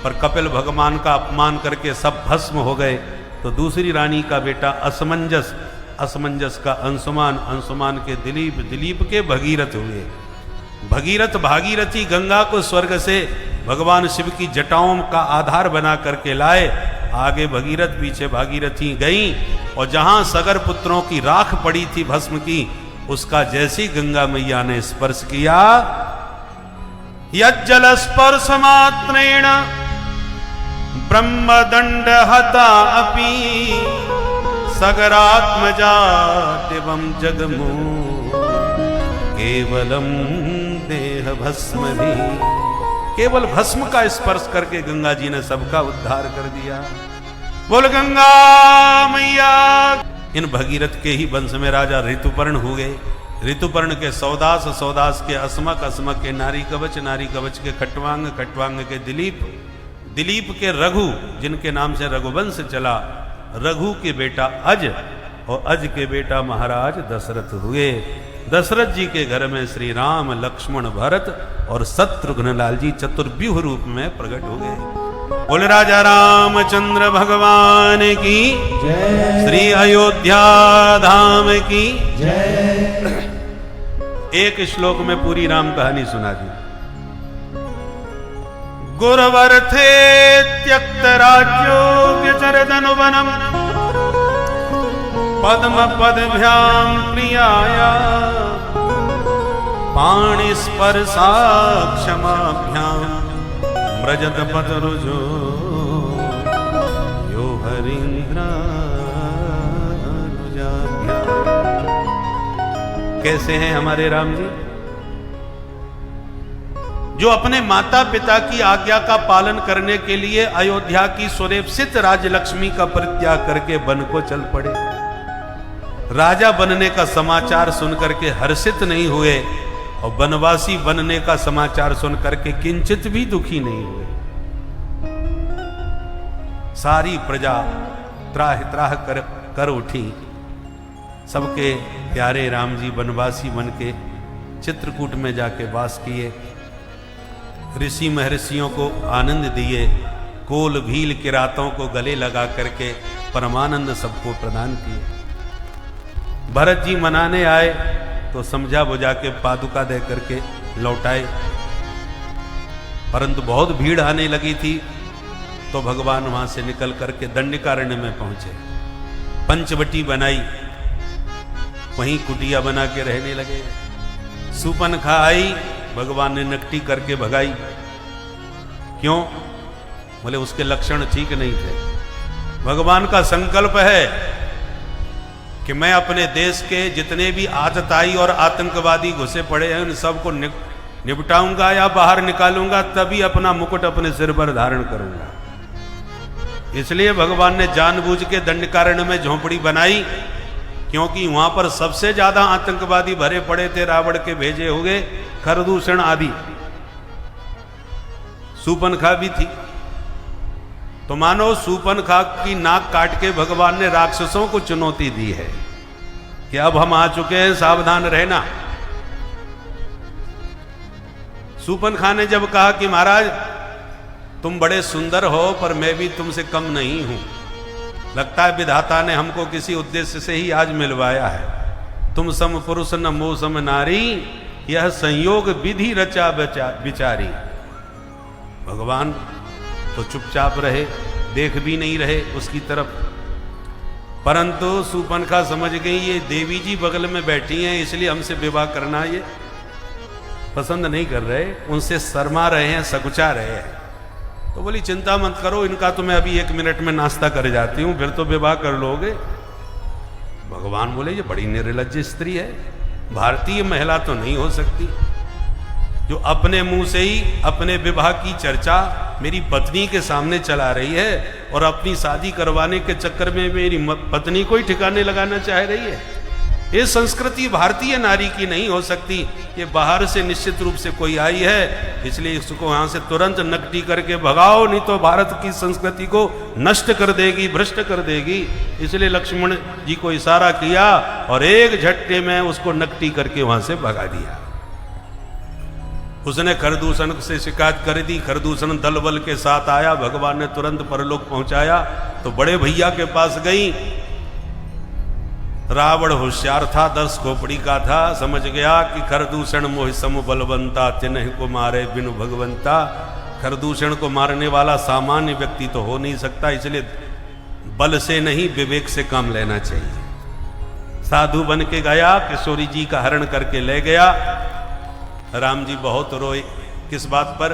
पर कपिल भगवान का अपमान करके सब भस्म हो गए। तो दूसरी रानी का बेटा असमंजस, असमंजस का अंशुमान, अंशुमान के दिलीप, दिलीप के भगीरथ हुए। भगीरथ भागीरथी गंगा को स्वर्ग से भगवान शिव की जटाओं का आधार बना करके लाए। आगे भगीरथ, पीछे भागीरथी गई, और जहां सगर पुत्रों की राख पड़ी थी भस्म की, उसका जैसी गंगा मैया ने स्पर्श किया, यज्जल स्पर्श मात्रेण ब्रह्मदंड हता अपि सगरात्मजा दिवम जगमो केवलम देह भस्म भी। केवल भस्म का स्पर्श करके गंगा जी ने सबका उद्धार कर दिया। बोल गंगा मैया। इन भगीरथ के ही वंश में राजा ऋतुपर्ण हुए। ऋतुपर्ण के सौदास, सौदास के अस्मक, अस्मक के नारी कवच, नारी कवच के खट्वांग, खट्वांग के दिलीप, दिलीप के रघु, जिनके नाम से रघुवंश चला। रघु के बेटा अज, और अज के बेटा महाराज दशरथ हुए। दशरथ जी के घर में श्री राम, लक्ष्मण, भरत और शत्रुघ्न लाल जी चतुर्व्यूह रूप में प्रकट हो गए। बोले राजा रामचंद्र भगवान की जय, श्री अयोध्या धाम की जय। एक श्लोक में पूरी राम कहानी सुना दी। गुरवर थे त्यक्त राज्यो व्यचरदनुवनम पद्म पदभ्याम प्रियाया पाणि स्पर्शा क्षमाभ्याम व्रजत पतरुजो यो हरीन्द्रानुजाभ्याम। कैसे हैं हमारे राम जी, जो अपने माता पिता की आज्ञा का पालन करने के लिए अयोध्या की सुरेप्सित राजलक्ष्मी का परित्याग करके वन को चल पड़े। राजा बनने का समाचार सुनकर के हर्षित नहीं हुए, और वनवासी बनने का समाचार सुनकर के किंचित भी दुखी नहीं हुए। सारी प्रजा त्राह त्राह कर उठी। सबके प्यारे राम जी वनवासी बन के चित्रकूट में जाके वास किए। ऋषि महर्षियों को आनंद दिए। कोल भील किरातों को गले लगा करके परमानंद सबको प्रदान किए। भरत जी मनाने आए तो समझा बुझा के पादुका दे करके लौटाए। परंतु बहुत भीड़ आने लगी थी, तो भगवान वहां से निकल करके दंडकारण्य में पहुंचे। पंचवटी बनाई, वहीं कुटिया बना के रहने लगे। सूपनखा आई, भगवान ने नकटी करके भगाई। क्यों? बोले उसके लक्षण ठीक नहीं थे। भगवान का संकल्प है कि मैं अपने देश के जितने भी आतताई और आतंकवादी घुसे पड़े हैं उन सबको निपटाऊंगा या बाहर निकालूंगा, तभी अपना मुकुट अपने सिर पर धारण करूंगा। इसलिए भगवान ने जानबूझ के दंडकारण्य में झोंपड़ी बनाई, क्योंकि वहां पर सबसे ज्यादा आतंकवादी भरे पड़े थे, रावण के भेजे हुए खरदूषण आदि। सूपनखा भी थी। तो मानो सूपनखा की नाक काट के भगवान ने राक्षसों को चुनौती दी है कि अब हम आ चुके हैं, सावधान रहना। सूपनखा ने जब कहा कि महाराज तुम बड़े सुंदर हो, पर मैं भी तुमसे कम नहीं हूं, लगता है विधाता ने हमको किसी उद्देश्य से ही आज मिलवाया है। तुम सम पुरुष न मोह सम नारी, यह संयोग विधि रचा विचारी। भगवान तो चुपचाप रहे, देख भी नहीं रहे उसकी तरफ। परंतु सूपनखा समझ गई ये देवी जी बगल में बैठी हैं, इसलिए हमसे विवाह करना ये पसंद नहीं कर रहे, उनसे शर्मा रहे हैं, सकुचा रहे हैं। तो बोली चिंता मत करो, इनका तो मैं अभी 1 मिनट में नाश्ता कर जाती हूं, फिर तो विवाह कर लोगे। भगवान बोले ये बड़ी निर्लज्ज स्त्री है, भारतीय महिला तो नहीं हो सकती, जो अपने मुंह से ही अपने विवाह की चर्चा मेरी पत्नी के सामने चला रही है और अपनी शादी करवाने के चक्कर में मेरी पत्नी को ही ठिकाने लगाना चाह रही है। ये संस्कृति भारतीय नारी की नहीं हो सकती, ये बाहर से निश्चित रूप से कोई आई है, इसलिए इसको यहां से तुरंत नकटी करके भगाओ, नहीं तो भारत की संस्कृति को नष्ट कर देगी, भ्रष्ट कर देगी। इसलिए लक्ष्मण जी को इशारा किया और एक झटके में उसको नकटी करके वहां से भगा दिया। उसने खरदूषण से शिकायत कर दी, खरदूषण दल बल के साथ आया, भगवान ने तुरंत परलोक पहुंचाया। तो बड़े भैया के पास गई। रावण होशियार था, 10 खोपड़ी का था, समझ गया कि खरदूषण मोहि सम बलवंता, तिन्ह को मारे बिनु भगवंता। खरदूषण को मारने वाला सामान्य व्यक्ति तो हो नहीं सकता, इसलिए बल से नहीं विवेक से काम लेना चाहिए। साधु बन के गया, किशोरी जी का हरण करके ले गया। राम जी बहुत रोए, किस बात पर?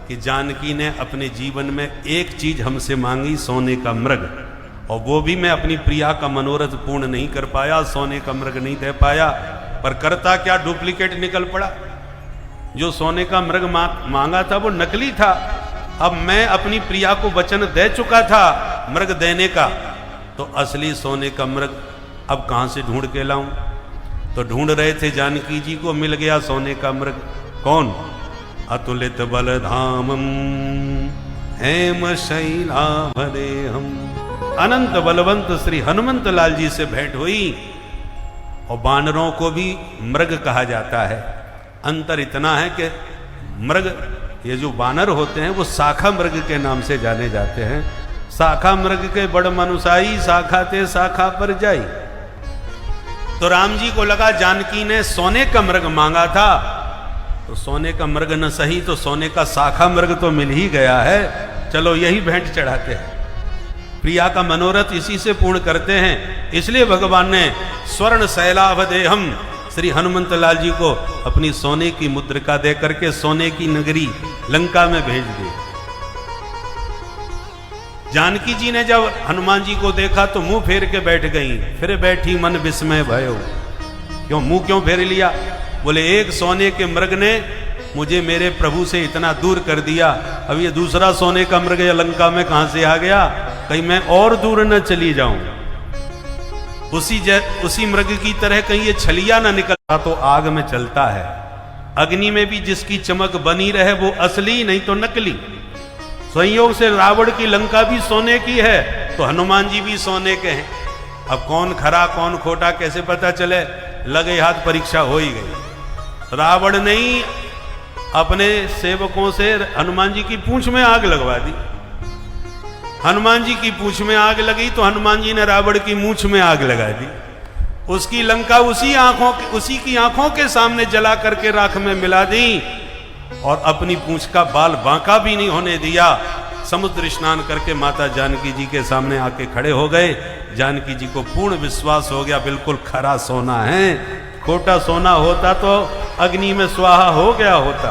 कि जानकी ने अपने जीवन में एक चीज हमसे मांगी, सोने का मृग, और वो भी मैं अपनी प्रिया का मनोरथ पूर्ण नहीं कर पाया, सोने का मृग नहीं दे पाया। पर करता क्या, डुप्लीकेट निकल पड़ा। जो सोने का मृग मांगा था वो नकली था। अब मैं अपनी प्रिया को वचन दे चुका था मृग देने का, तो असली सोने का मृग अब कहां से ढूंढ के लाऊं? तो ढूंढ रहे थे, जानकी जी को मिल गया सोने का मृग। कौन? अतुलित बलधामम हेम शैलाभरे हम। अनंत बलवंत श्री हनुमंत लाल जी से भेंट हुई। और बानरों को भी मृग कहा जाता है। अंतर इतना है कि मृग, ये जो बानर होते हैं वो शाखा मृग के नाम से जाने जाते हैं। शाखा मृग के बड़ मनुसाई, शाखा ते शाखा पर जाई। तो राम जी को लगा जानकी ने सोने का मृग मांगा था, तो सोने का मृग न सही तो सोने का शाखा मृग तो मिल ही गया है, चलो यही भेंट चढ़ाते हैं। प्रिया का मनोरथ इसी से पूर्ण करते हैं। इसलिए भगवान ने स्वर्ण शैलाभदेहम श्री हनुमंत लाल जी को अपनी सोने की मुद्रिका दे करके सोने की नगरी लंका में भेज दी। जानकी जी ने जब हनुमान जी को देखा तो मुंह फेर के बैठ गई। फिर बैठी मन विस्मय भयो। क्यों मुंह क्यों फेर लिया? बोले एक सोने के मृग ने मुझे मेरे प्रभु से इतना दूर कर दिया, अब ये दूसरा सोने का मृग लंका में कहां से आ गया? कहीं मैं और दूर न चली जाऊं। उसी मृग की तरह कहीं ये छलिया ना निकलता तो आग में चलता है। अग्नि में भी जिसकी चमक बनी रहे वो असली, नहीं तो नकली। संयोग से रावण की लंका भी सोने की है तो हनुमान जी भी सोने के हैं। अब कौन खरा कौन खोटा कैसे पता चले? लगे हाथ परीक्षा हो ही गई। रावण नहीं अपने सेवकों से हनुमान जी की पूंछ में आग लगवा दी। हनुमान जी की पूंछ में आग लगी तो हनुमान जी ने रावण की मूंछ में आग लगा दी। उसकी लंका उसी की आंखों के सामने जला करके राख में मिला दी। और अपनी पूंछ का बाल बांका भी नहीं होने दिया। समुद्र स्नान करके माता जानकी जी के सामने आके खड़े हो गए। जानकी जी को पूर्ण विश्वास हो गया बिल्कुल खरा सोना है, खोटा सोना होता तो अग्नि में स्वाहा हो गया होता।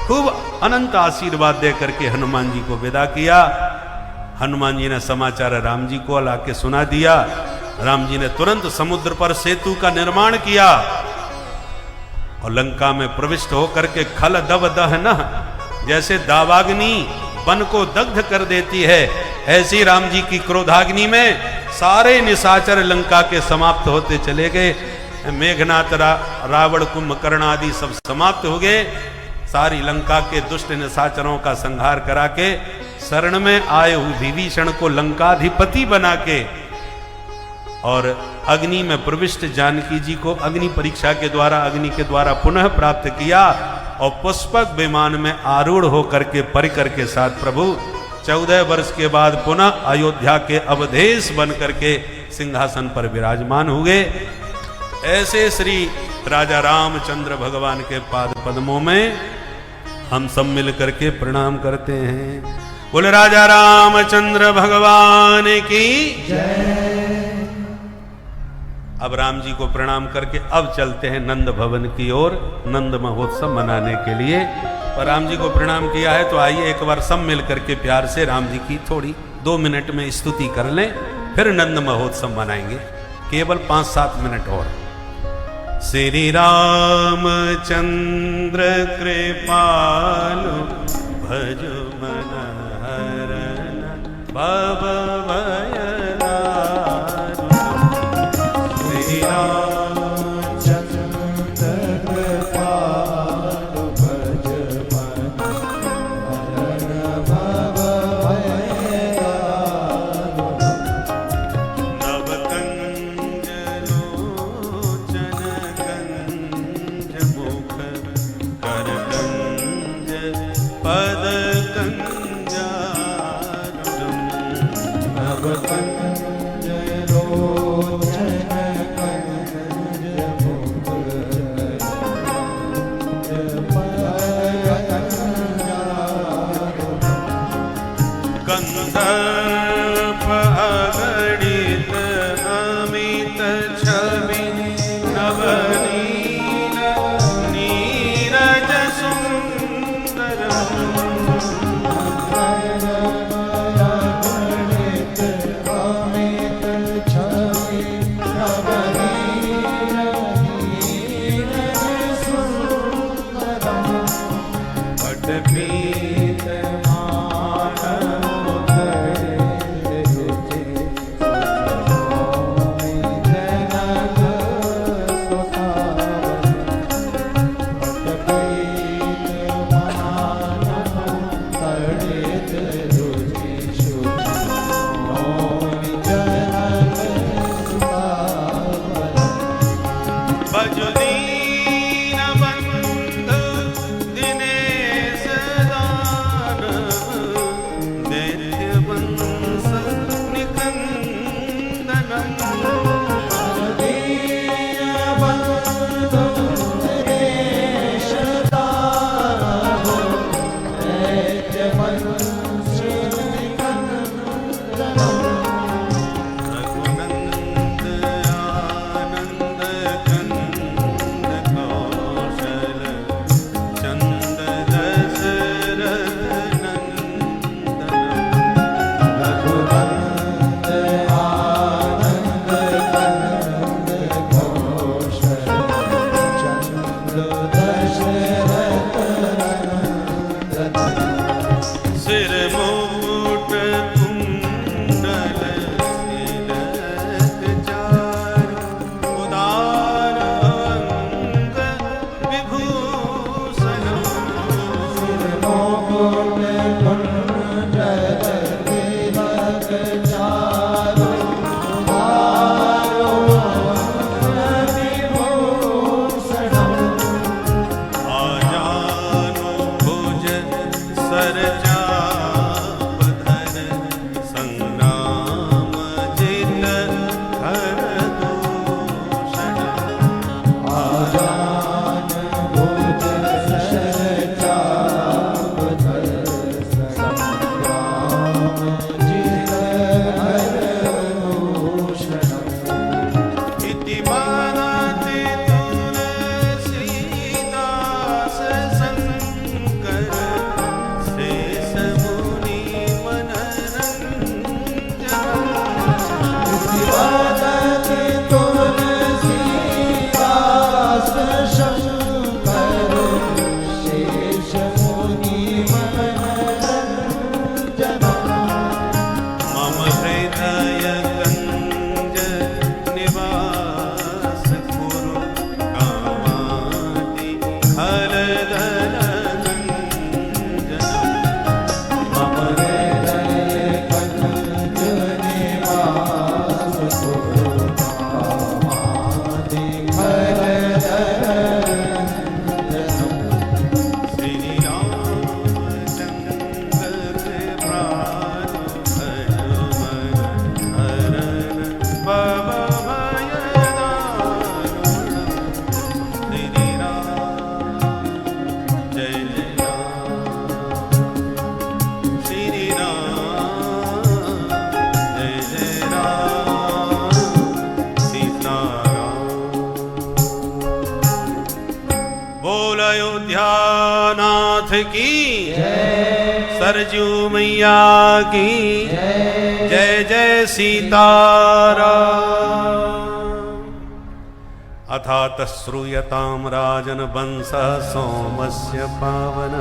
खूब अनंत आशीर्वाद दे करके हनुमान जी को विदा किया। हनुमान जी ने समाचार राम जी को लाके सुना दिया। राम जी ने तुरंत समुद्र पर सेतु का निर्माण किया और लंका में प्रविष्ट होकर के खल दव दहन, जैसे दावाग्नि वन को दग्ध कर देती है, ऐसी राम जी की क्रोधाग्नि में सारे निशाचर लंका के समाप्त होते चले गए। मेघनाथ, रावण, कुंभकर्ण आदि सब समाप्त हो गए। सारी लंका के दुष्ट निशाचरों का संहार करा के शरण में आए हुए विभीषण को लंकाधिपति बना के और अग्नि में प्रविष्ट जानकी जी को अग्नि परीक्षा के द्वारा, अग्नि के द्वारा पुनः प्राप्त किया और पुष्पक विमान में आरूढ़ होकर के परिकर के साथ प्रभु 14 वर्ष के बाद पुनः अयोध्या के अवधेश बन करके सिंहासन पर विराजमान हुए। ऐसे श्री राजा रामचंद्र भगवान के पाद पद्मों में हम सब मिल करके प्रणाम करते हैं। बोल राजा रामचंद्र भगवान की जय। अब राम जी को प्रणाम करके अब चलते हैं नंद भवन की ओर, नंद महोत्सव मनाने के लिए। और राम जी को प्रणाम किया है तो आइए एक बार सब मिल करके प्यार से राम जी की थोड़ी 2 मिनट में स्तुति कर लें, फिर नंद महोत्सव मनाएंगे। केवल 5-7 मिनट और। श्री रामचंद्र कृपालु भजो मन हरन भव भय नारु। श्री रामचंद्र कृपालु भज मन हरन भव भय नारु। नव कंज लोचन कंज मुख कर कंज पद कंजारुणम। नव कंज लोचन कंज मुख कंदर्प अगणित अमित छवि नवनील नीरज सुंदर। अगणित अमित छवि नवनील नीरज सुंदर। पटपीत मानव धरे रुचि की सरजू मैया की जय जय सीताराम। अथात श्रूयताम राजन वंश सोमस्य पावन।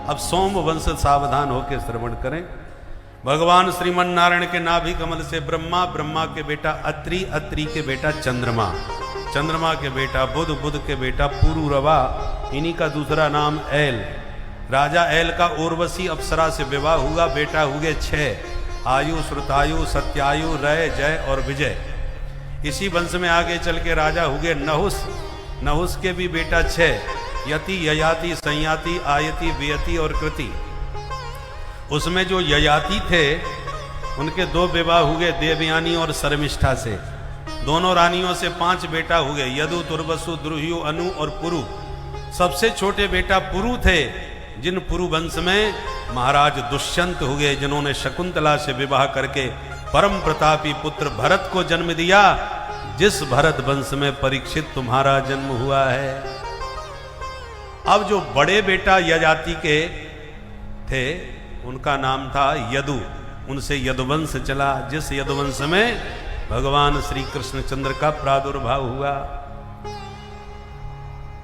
अब सोम वंश सावधान होकर श्रवण करें। भगवान श्रीमन नारायण के नाभि कमल से ब्रह्मा, ब्रह्मा के बेटा अत्रि, अत्रि के बेटा चंद्रमा, चंद्रमा के बेटा बुध, बुध के बेटा पुरुरवा, इन्हीं का दूसरा नाम ऐल। राजा ऐल का उर्वशी अप्सरा से विवाह हुआ, बेटा हुए 6 आयु, श्रुतायु, सत्यायु, रय, जय और विजय। इसी वंश में आगे चल के राजा हुए नहुस, नहुस के भी बेटा 6 यति, ययाति, संयाति, आयति, वियति और कृति। उसमें जो ययाति थे उनके 2 विवाह हुए देवयानी और शर्मिष्ठा से। दोनों रानियों से 5 बेटा हुए, यदु, तुर्वसु, द्रुह्यु, अनु और पुरु। सबसे छोटे बेटा पुरु थे, जिन पुरु वंश में महाराज दुष्यंत हुए, जिन्होंने शकुंतला से विवाह करके परम प्रतापी पुत्र भरत को जन्म दिया, जिस भरत वंश में परीक्षित तुम्हारा जन्म हुआ है। अब जो बड़े बेटा यजाति के थे उनका नाम था यदु, उनसे यदुवंश चला, जिस यदुवंश में भगवान श्री कृष्णचंद्र का प्रादुर्भाव हुआ।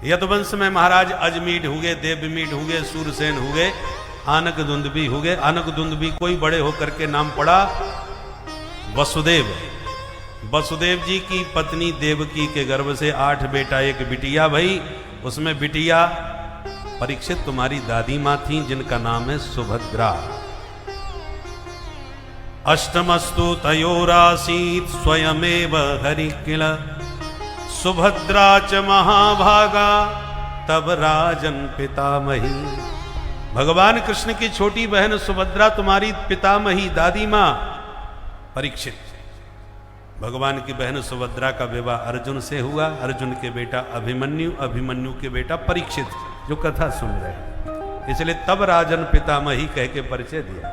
यदुवंश में महाराज अजमीढ़ हुए, देवमीढ़ हुए, सूरसेन हुए, आनक दुंदुभी हुए। आनक दुंदुभी कोई बड़े होकर के नाम पड़ा वसुदेव। वसुदेव जी की पत्नी देवकी के गर्भ से 8 बेटा 1 बिटिया भई। उसमें बिटिया परीक्षित तुम्हारी दादी मां थी, जिनका नाम है सुभद्रा। अष्टमस्तु तयोरासीत स्वयमेव हरि किल सुभद्रा च महाभागा तब राजन पितामही। भगवान कृष्ण की छोटी बहन सुभद्रा तुम्हारी पितामही दादी मां परीक्षित। भगवान की बहन सुभद्रा का विवाह अर्जुन से हुआ, अर्जुन के बेटा अभिमन्यु, अभिमन्यु के बेटा परीक्षित, जो कथा सुन रहे हैं। इसलिए तब राजन पितामही कह के परिचय दिया।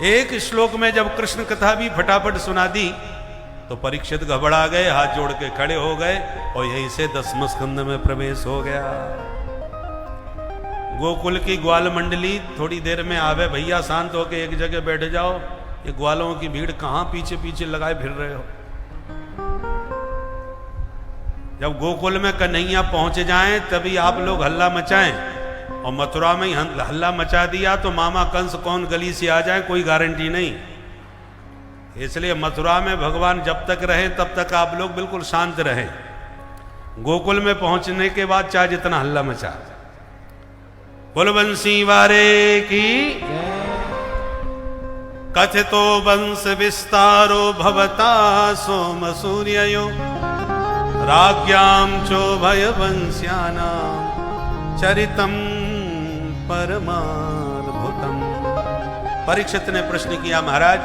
एक श्लोक में जब कृष्ण कथा भी फटाफट सुना दी तो परीक्षित घबरा गए, हाथ जोड़ के खड़े हो गए और यहीं से 10वें स्कंद में प्रवेश हो गया। गोकुल की ग्वाल मंडली थोड़ी देर में आवे, भैया शांत होके एक जगह बैठ जाओ, ये ग्वालों की भीड़ कहां पीछे पीछे लगाए फिर रहे हो। जब गोकुल में कन्हैया पहुंच जाएं तभी आप लोग हल्ला मचाएं, और मथुरा में ही हल्ला मचा दिया तो मामा कंस कौन गली से आ जाए कोई गारंटी नहीं। इसलिए मथुरा में भगवान जब तक रहे तब तक आप लोग बिल्कुल शांत रहें। गोकुल में पहुंचने के बाद चाहे जितना हल्ला मचा। कुलवंशी वारे की कथितो वंश विस्तारो भवता सोम सूर्यो राज्ञां चोभय वंश्यानां चरितम परमाद्भुतम। परीक्षित ने प्रश्न किया, महाराज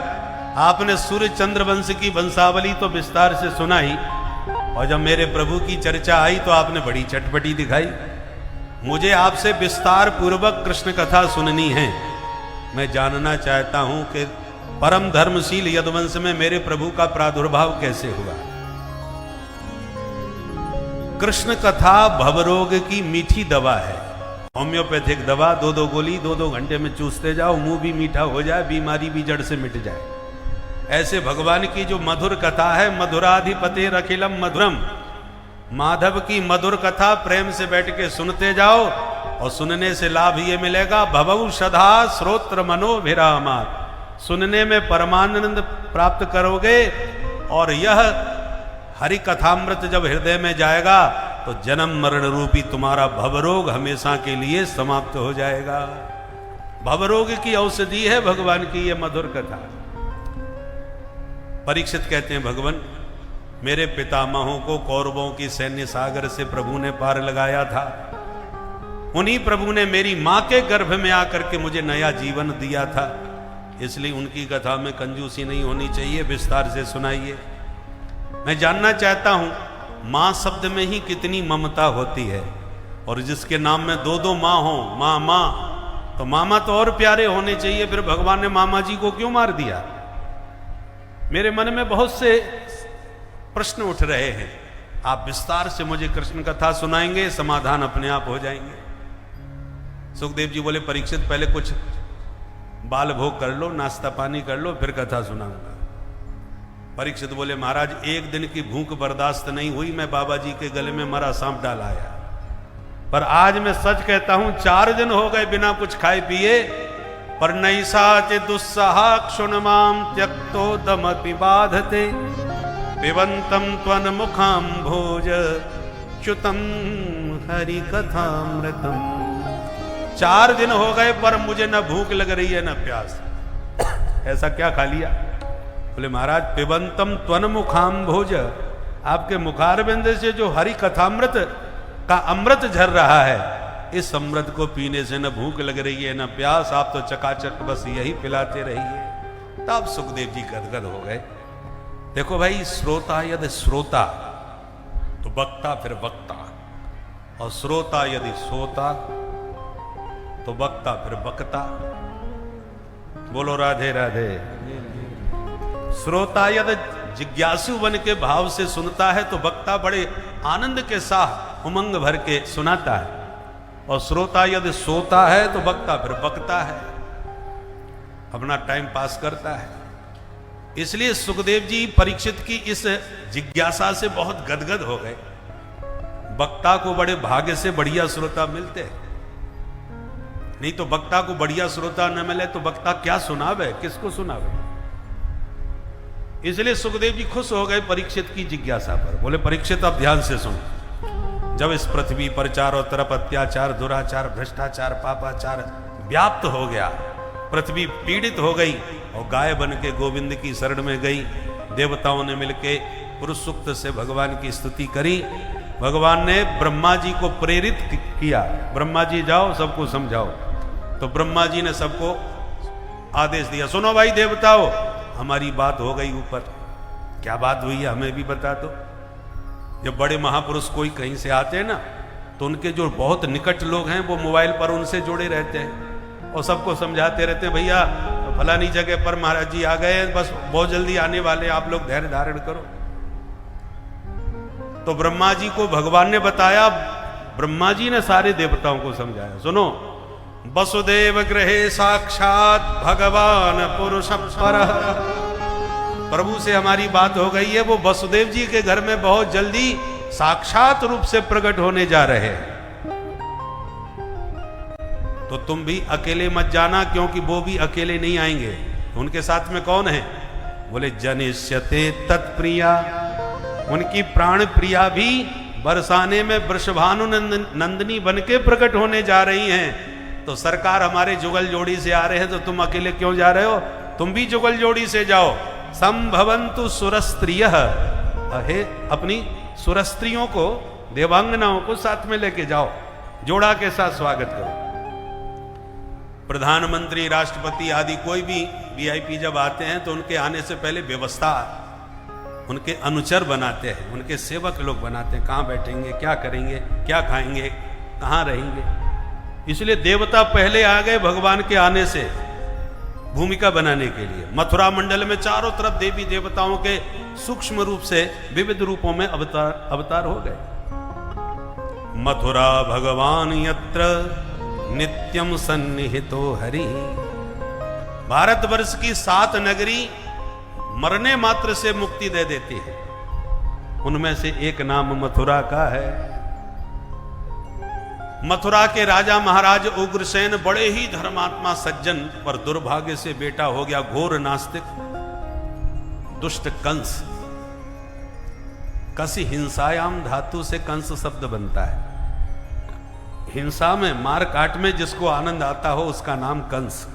आपने सूर्य चंद्र वंश की वंशावली तो विस्तार से सुनाई, और जब मेरे प्रभु की चर्चा आई तो आपने बड़ी चटपटी दिखाई। मुझे आपसे विस्तार पूर्वक कृष्ण कथा सुननी है। मैं जानना चाहता हूं कि परम धर्मशील यदुवंश में मेरे प्रभु का प्रादुर्भाव कैसे हुआ। कृष्ण कथा भवरोग की मीठी दवा है, होम्योपैथिक दवा। 2-2 गोली 2-2 घंटे में चूसते जाओ, मुंह भी मीठा हो जाए, बीमारी भी जड़ से मिट जाए। ऐसे भगवान की जो मधुर कथा है, मधुराधिपते अखिलम मधुरम, माधव की मधुर कथा प्रेम से बैठ के सुनते जाओ, और सुनने से लाभ ये मिलेगा, भवौ सदा श्रोत्र मनोभिरामात्, सुनने में परमानंद प्राप्त करोगे। और यह हरि कथामृत जब हृदय में जाएगा तो जन्म मरण रूपी तुम्हारा भवरोग हमेशा के लिए समाप्त हो जाएगा। भवरोग की औषधि है भगवान की ये मधुर कथा। परीक्षित कहते हैं, भगवान मेरे पितामहों को कौरवों की सैन्य सागर से प्रभु ने पार लगाया था, उन्हीं प्रभु ने मेरी मां के गर्भ में आकर के मुझे नया जीवन दिया था, इसलिए उनकी कथा में कंजूसी नहीं होनी चाहिए, विस्तार से सुनाइए। मैं जानना चाहता हूं मां शब्द में ही कितनी ममता होती है, और जिसके नाम में 2-2 मां हो, मां मां, तो मामा तो और प्यारे होने चाहिए, फिर भगवान ने मामा जी को क्यों मार दिया। मेरे मन में बहुत से प्रश्न उठ रहे हैं, आप विस्तार से मुझे कृष्ण कथा सुनाएंगे, समाधान अपने आप हो जाएंगे। सुखदेव जी बोले परीक्षित पहले कुछ बाल भोग कर लो, नाश्ता पानी कर लो, फिर कथा सुनाऊंगा। परीक्षित बोले महाराज एक दिन की भूख बर्दाश्त नहीं हुई, मैं बाबा जी के गले में मरा सांप डाल आया। पर आज मैं सच कहता हूं 4 दिन हो गए बिना कुछ खाए पिए, पर नैसा च दुस्सहा क्षुण्माम त्यक्तो दमपि बाधते पिबंतम त्वन मुखाम भोज च्युतम हरि कथामृतम। 4 दिन हो गए पर मुझे न भूख लग रही है न प्यास। ऐसा क्या खा लिया? बोले महाराज पिबंतम त्वन मुखाम भोज, आपके मुखारबिंद से जो हरि कथामृत का अमृत झर रहा है, इस अमृत को पीने से न भूख लग रही है न प्यास, आप तो चकाचक बस यही पिलाते रहिए। तब सुखदेव जी गदगद हो गए। देखो भाई, श्रोता यदि श्रोता तो वक्ता फिर वक्ता, और श्रोता यदि सोता तो वक्ता फिर वक्ता। बोलो राधे राधे। श्रोता यदि जिज्ञासु बन के भाव से सुनता है तो वक्ता बड़े आनंद के साथ उमंग भर के सुनाता है, और श्रोता यदि सोता है तो वक्ता फिर वक्ता है, अपना टाइम पास करता है। इसलिए सुखदेव जी परीक्षित की इस जिज्ञासा से बहुत गदगद हो गए। वक्ता को बड़े भाग्य से बढ़िया श्रोता मिलते हैं, नहीं तो वक्ता को बढ़िया श्रोता न मिले तो वक्ता क्या सुनावे, किसको सुनावे। इसलिए सुखदेव जी खुश हो गए परीक्षित की जिज्ञासा पर। बोले परीक्षित अब ध्यान से सुन, जब इस पृथ्वी पर चारों तरफ अत्याचार, दुराचार, भ्रष्टाचार, पापाचार व्याप्त हो गया, पृथ्वी पीड़ित हो गई और गाय बन के गोविंद की शरण में गई, देवताओं ने मिलके पुरुष सूक्त से भगवान की स्तुति करी। भगवान ने ब्रह्मा जी को प्रेरित किया, ब्रह्मा जी जाओ सबको समझाओ। तो ब्रह्मा जी ने सबको आदेश दिया, सुनो भाई देवताओं, हमारी बात हो गई ऊपर। क्या बात हुई है हमें भी बता दो। जब बड़े महापुरुष कोई कहीं से आते हैं ना, तो उनके जो बहुत निकट लोग हैं वो मोबाइल पर उनसे जुड़े रहते हैं और सबको समझाते रहते हैं, भैया फलानी जगह पर महाराज जी आ गए हैं, बस बहुत जल्दी आने वाले, आप लोग धैर्य धारण करो। तो ब्रह्मा जी को भगवान ने बताया, ब्रह्मा जी ने सारे देवताओं को समझाया, सुनो वसुदेव गृहे साक्षात भगवान पुरुष परः। प्रभु से हमारी बात हो गई है, वो वसुदेव जी के घर में बहुत जल्दी साक्षात रूप से प्रकट होने जा रहे हैं। तो तुम भी अकेले मत जाना, क्योंकि वो भी अकेले नहीं आएंगे। उनके साथ में कौन है? बोले जनिष्यते तत्प्रिया, उनकी प्राण प्रिया भी बरसाने में वृषभानु नंदिनी बन के प्रकट होने जा रही हैं। तो सरकार हमारे जुगल जोड़ी से आ रहे हैं, तो तुम अकेले क्यों जा रहे हो? तुम भी जुगल जोड़ी से जाओ। संभवन्तु सुरस्त्रियः, अहे अपनी सुरस्त्रियों को, देवांगनाओं को साथ में लेके जाओ, जोड़ा के साथ स्वागत करो। प्रधानमंत्री, राष्ट्रपति आदि कोई भी वीआईपी जब आते हैं तो उनके आने से पहले व्यवस्था उनके अनुचर बनाते हैं, उनके सेवक लोग बनाते हैं, कहाँ बैठेंगे, क्या करेंगे, क्या खाएंगे, कहाँ रहेंगे। इसलिए देवता पहले आ गए भगवान के आने से भूमिका बनाने के लिए। मथुरा मंडल में चारों तरफ देवी देवताओं के सूक्ष्म रूप से विविध रूपों में अवतार हो गए। मथुरा भगवान यत्र नित्यम सन्निहितो हरि। भारतवर्ष की 7 नगरी मरने मात्र से मुक्ति दे देती है, उनमें से एक नाम मथुरा का है। मथुरा के राजा महाराज उग्रसेन बड़े ही धर्मात्मा सज्जन, पर दुर्भाग्य से बेटा हो गया घोर नास्तिक दुष्ट कंस। कसी हिंसायाम धातु से कंस शब्द बनता है। हिंसा में, मार काट में जिसको आनंद आता हो उसका नाम कंस।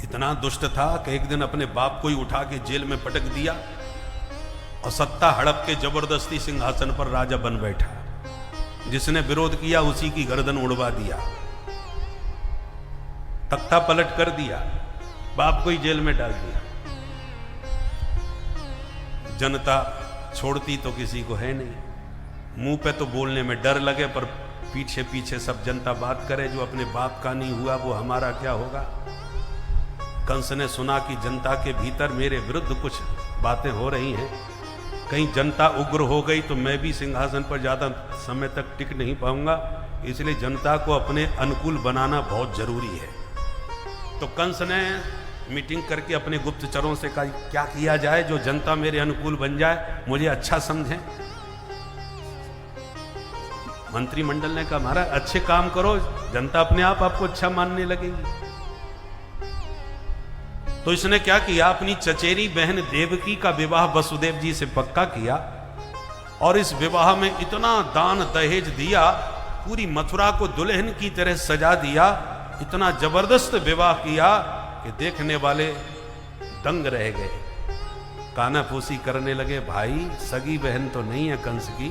इतना दुष्ट था कि एक दिन अपने बाप को ही उठा के जेल में पटक दिया और सत्ता हड़प के जबरदस्ती सिंहासन पर राजा बन बैठा। जिसने विरोध किया उसी की गर्दन उड़वा दिया, तख्ता पलट कर दिया, बाप को ही जेल में डाल दिया। जनता छोड़ती तो किसी को है नहीं। मुंह पे तो बोलने में डर लगे, पर पीछे पीछे सब जनता बात करे, जो अपने बाप का नहीं हुआ वो हमारा क्या होगा। कंस ने सुना कि जनता के भीतर मेरे विरुद्ध कुछ बातें हो रही हैं, कहीं जनता उग्र हो गई तो मैं भी सिंहासन पर ज्यादा समय तक टिक नहीं पाऊंगा, इसलिए जनता को अपने अनुकूल बनाना बहुत जरूरी है। तो कंस ने मीटिंग करके अपने गुप्तचरों से कहा क्या किया जाए जो जनता मेरे अनुकूल बन जाए, मुझे अच्छा समझे। मंत्रिमंडल ने कहा महाराज अच्छे काम करो, जनता अपने आप आपको अच्छा मानने लगेगी। तो इसने क्या किया, अपनी चचेरी बहन देवकी का विवाह वसुदेव जी से पक्का किया और इस विवाह में इतना दान दहेज दिया, पूरी मथुरा को दुल्हन की तरह सजा दिया, इतना जबरदस्त विवाह किया कि देखने वाले दंग रह गए, कानाफूसी करने लगे। भाई सगी बहन तो नहीं है कंस की,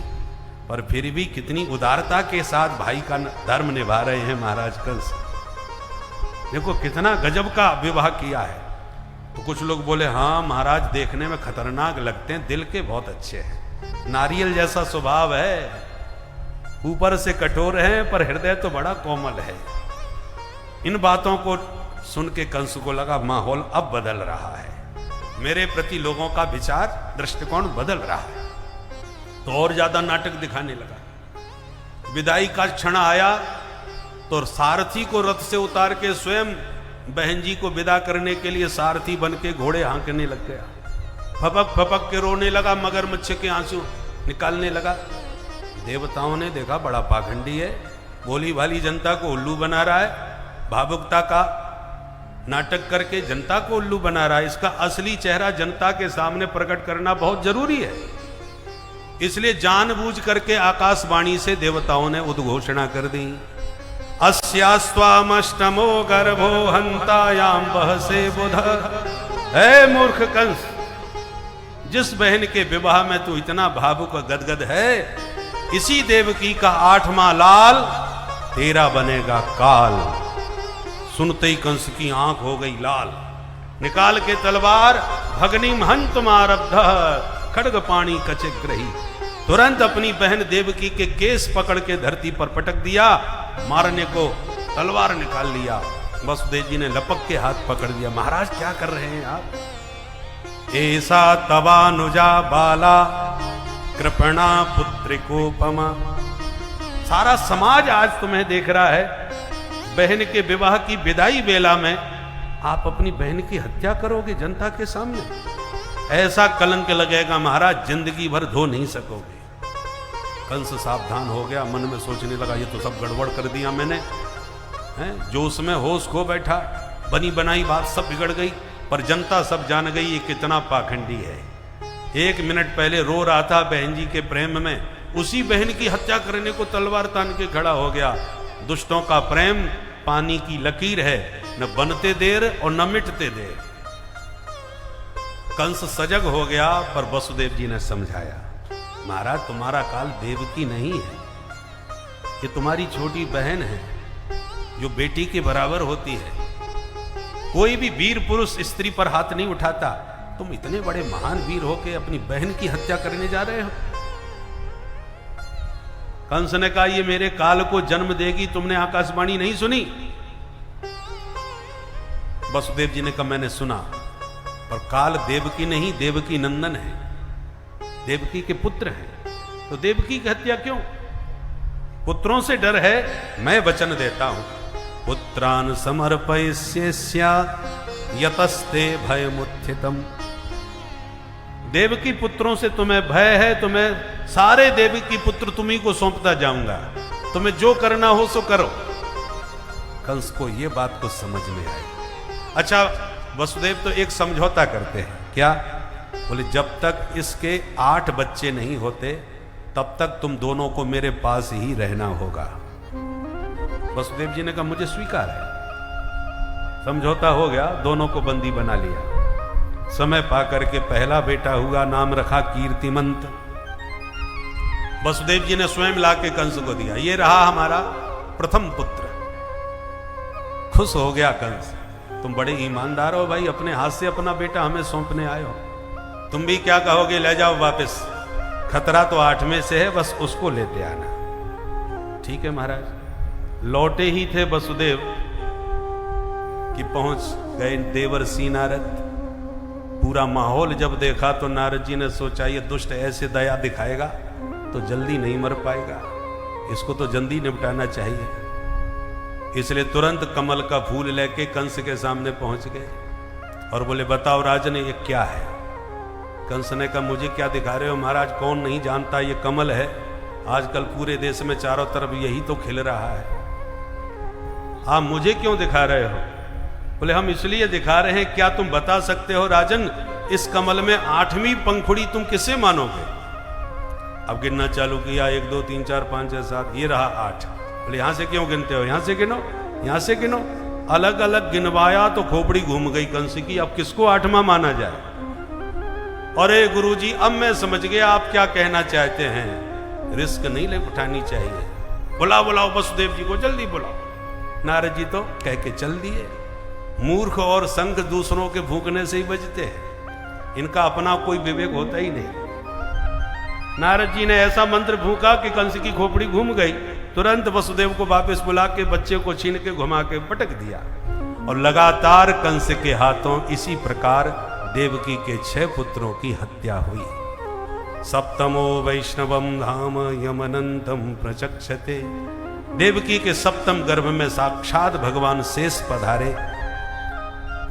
पर फिर भी कितनी उदारता के साथ भाई का धर्म निभा रहे हैं महाराज कंस। देखो कितना गजब का विवाह किया है। तो कुछ लोग बोले हाँ महाराज देखने में खतरनाक लगते हैं, दिल के बहुत अच्छे हैं, नारियल जैसा स्वभाव है, ऊपर से कठोर हैं पर हृदय तो बड़ा कोमल है। इन बातों को सुन के कंस को लगा माहौल अब बदल रहा है, मेरे प्रति लोगों का विचार दृष्टिकोण बदल रहा है। तो और ज्यादा नाटक दिखाने लगा। विदाई का क्षण आया तो सारथी को रथ से उतार के स्वयं बहन जी को विदा करने के लिए सारथी बन के घोड़े हाँकने लग गया, फपक फपक के रोने लगा, मगरमच्छ के आंसू निकालने लगा। देवताओं ने देखा बड़ा पाखंडी है, भोली भाली जनता को उल्लू बना रहा है, भावुकता का नाटक करके जनता को उल्लू बना रहा है, इसका असली चेहरा जनता के सामने प्रकट करना बहुत जरूरी है। इसलिए जानबूझ करके आकाशवाणी से देवताओं ने उद्घोषणा कर दी, अस्यास्त्वामष्टमो गर्भो हंतायाम बहसे बुध। ऐ मूर्ख कंस, जिस बहन के विवाह में तू इतना भावुक गदगद है, इसी देवकी का 8वां लाल तेरा बनेगा काल। सुनते ही कंस की आंख हो गई लाल, निकाल के तलवार भगनीम हंतुमारब्ध खड्ग पाणी कचिग्रही, तुरंत अपनी बहन देवकी के केस पकड़ के धरती पर पटक दिया, मारने को तलवार निकाल लिया। वसुदेव जी ने लपक के हाथ पकड़ दिया। महाराज क्या कर रहे हैं आप? ऐसा तवानुजा बाला कृपणा पुत्रिकोपमा। सारा समाज आज तुम्हें देख रहा है, बहन के विवाह की विदाई वेला में आप अपनी बहन की हत्या करोगे जनता के सामने, ऐसा कलंक लगेगा महाराज जिंदगी भर धो नहीं सकोगे। कंस सावधान हो गया, मन में सोचने लगा ये तो सब गड़बड़ कर दिया मैंने, हैं जो उसमें होश खो बैठा, बनी बनाई बात सब बिगड़ गई। पर जनता सब जान गई ये कितना पाखंडी है। 1 मिनट पहले रो रहा था बहन जी के प्रेम में, उसी बहन की हत्या करने को तलवार तान के खड़ा हो गया। दुष्टों का प्रेम पानी की लकीर है, न बनते देर और न मिटते देर। कंस सजग हो गया, पर वसुदेव जी ने समझाया, महाराज तुम्हारा काल देवकी नहीं है, ये तुम्हारी छोटी बहन है जो बेटी के बराबर होती है। कोई भी वीर पुरुष स्त्री पर हाथ नहीं उठाता, तुम इतने बड़े महान वीर हो के अपनी बहन की हत्या करने जा रहे हो। कंस ने कहा ये मेरे काल को जन्म देगी, तुमने आकाशवाणी नहीं सुनी? वसुदेव जी ने कहा मैंने सुना, पर काल देवकी नहीं देवकी नंदन है, देवकी के पुत्र हैं, तो देवकी की हत्या क्यों? पुत्रों से डर है, मैं वचन देता हूं, पुत्रान समर्पयस्या यतस्ते भयमुत्थितम। देवकी पुत्रों से तुम्हें भय है, तुम्हें सारे देवकी पुत्र तुम्ही को सौंपता जाऊंगा, तुम्हें जो करना हो सो करो। कंस को यह बात को समझ में आई। अच्छा वसुदेव तो एक समझौता करते हैं, क्या? बोले जब तक इसके 8 बच्चे नहीं होते तब तक तुम दोनों को मेरे पास ही रहना होगा। वसुदेव जी ने कहा मुझे स्वीकार है। समझौता हो गया, दोनों को बंदी बना लिया। समय पाकर के पहला बेटा हुआ, नाम रखा कीर्तिमंत। वसुदेव जी ने स्वयं लाके कंस को दिया, ये रहा हमारा प्रथम पुत्र। खुश हो गया कंस, तुम बड़े ईमानदार हो भाई, अपने हाथ से अपना बेटा हमें सौंपने आए हो। तुम भी क्या कहोगे, ले जाओ वापस, खतरा तो 8 में से है, बस उसको लेते आना। ठीक है महाराज। लौटे ही थे वसुदेव कि पहुंच गए देवर्षि नारद। पूरा माहौल जब देखा तो नारद जी ने सोचा ये दुष्ट ऐसे दया दिखाएगा तो जल्दी नहीं मर पाएगा, इसको तो जल्दी निपटाना चाहिए। इसलिए तुरंत कमल का फूल लेके कंस के सामने पहुंच गए और बोले, बताओ राजन ये क्या है? कंस ने कहा, मुझे क्या दिखा रहे हो महाराज, कौन नहीं जानता ये कमल है, आजकल पूरे देश में चारों तरफ यही तो खिल रहा है, आप मुझे क्यों दिखा रहे हो? बोले, हम इसलिए दिखा रहे हैं, क्या तुम बता सकते हो राजन इस कमल में 8वीं पंखुड़ी तुम किसे मानोगे? अब गिनना चालू किया, 1 2 3 4 5 6 7, ये रहा 8। बोले, यहां से क्यों गिनते हो? यहां से गिनो, यहां से गिनो। अलग अलग गिनवाया तो खोपड़ी घूम गई कंस की, अब किसको 8वां माना जाए? अरे गुरुजी, अब मैं समझ गया आप क्या कहना चाहते हैं, रिस्क नहीं ले उठानी चाहिए, बुलाओ वसुदेव जी को, जल्दी बुलाओ। नारद जी तो कह के चल दिए। मूर्ख और संख दूसरों के भूखने से ही बचते हैं, इनका अपना कोई विवेक होता ही नहीं। नारद जी ने ऐसा मंत्र फूंका कि कंस की खोपड़ी घूम गई। तुरंत वसुदेव को वापस बुला के बच्चे को छीन के घुमा के पटक दिया और लगातार कंस के हाथों इसी प्रकार देवकी के 6 पुत्रों की हत्या हुई। सप्तमो वैष्णवम धाम यमनंतम प्रचक्षते। देवकी के 7वें गर्भ में साक्षात भगवान शेष पधारे।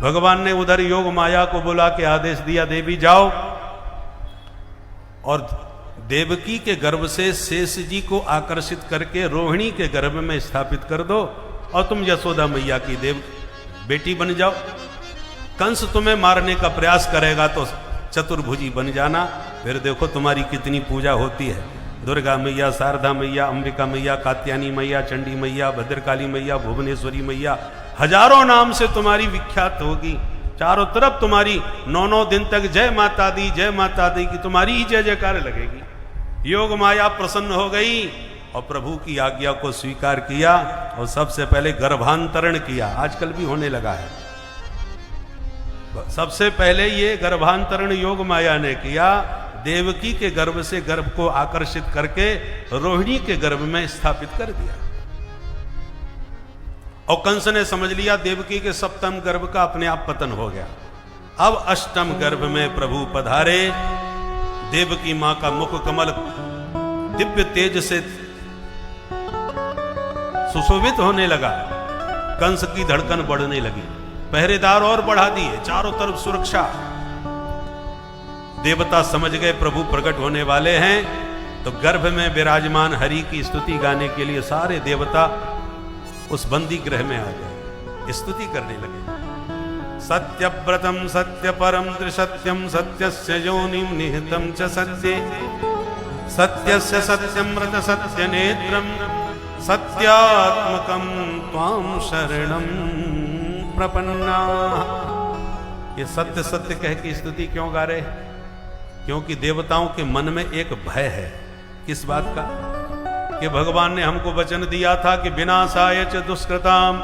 भगवान ने उधर योग माया को बुला के आदेश दिया, देवी जाओ और देवकी के गर्भ से शेष जी को आकर्षित करके रोहिणी के गर्भ में स्थापित कर दो और तुम यशोदा मैया की देव बेटी बन जाओ। कंस तुम्हें मारने का प्रयास करेगा तो चतुर्भुजी बन जाना, फिर देखो तुम्हारी कितनी पूजा होती है। दुर्गा मैया, शारदा मैया, अंबिका मैया, कात्यायनी मैया, चंडी मैया, भद्रकाली मैया, भुवनेश्वरी मैया, हजारों नाम से तुम्हारी विख्यात होगी। चारों तरफ तुम्हारी 9 दिन तक जय माता दी की तुम्हारी ही जय जयकार लगेगी। योग माया प्रसन्न हो गई और प्रभु की आज्ञा को स्वीकार किया और सबसे पहले गर्भांतरण किया। आजकल भी होने लगा है। सबसे पहले ये गर्भांतरण योग माया ने किया। देवकी के गर्भ से गर्भ को आकर्षित करके रोहिणी के गर्भ में स्थापित कर दिया। और कंस ने समझ लिया देवकी के 7वें गर्भ का अपने आप पतन हो गया। अब 8वें गर्भ में प्रभु पधारे। देवकी मां का मुख कमल दिव्य तेज से सुशोभित होने लगा। कंस की धड़कन बढ़ने लगी। पहरेदार और बढ़ा दिए, चारों तरफ सुरक्षा। देवता समझ गए प्रभु प्रकट होने वाले हैं, तो गर्भ में विराजमान हरि की स्तुति गाने के लिए सारे देवता उस बंदी गृह में आ गए, स्तुति करने लगे। सत्यव्रतम सत्य परम त्रिसत्यम सत्यस्य योनिम निहितम च सत्ये सत्यस्य सत्यमृत सत्य नेत्रम सत्यात्मकम त्वाम शरणम प्रपन्ना। ये सत्य सत्य कह के स्तुति क्यों गा रहे हैं? क्योंकि देवताओं के मन में एक भय है। किस बात का? कि भगवान ने हमको वचन दिया था कि विनाशाय च दुष्कृताम,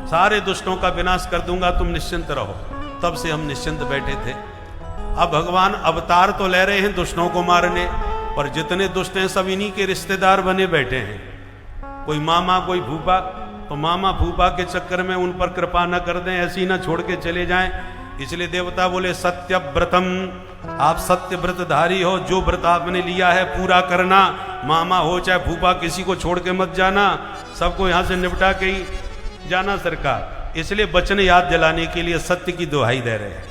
सारे दुष्टों का विनाश कर दूंगा, तुम निश्चिंत रहो। तब से हम निश्चिंत बैठे थे। अब भगवान अवतार तो ले रहे हैं दुष्टों को मारने, पर जितने दुष्ट हैं सब इन्हीं के रिश्तेदार बने बैठे हैं। कोई मामा कोई फूफा, तो मामा फूफा के चक्कर में उन पर कृपा न कर दें, ऐसी न छोड़ के चले जाएं। इसलिए देवता बोले सत्यव्रतम, आप सत्य व्रतधारी हो, जो व्रत आपने लिया है पूरा करना। मामा हो चाहे फूफा, किसी को छोड़ के मत जाना, सबको यहां से निपटा के ही जाना सरकार। इसलिए वचन याद दिलाने के लिए सत्य की दुहाई दे रहे हैं।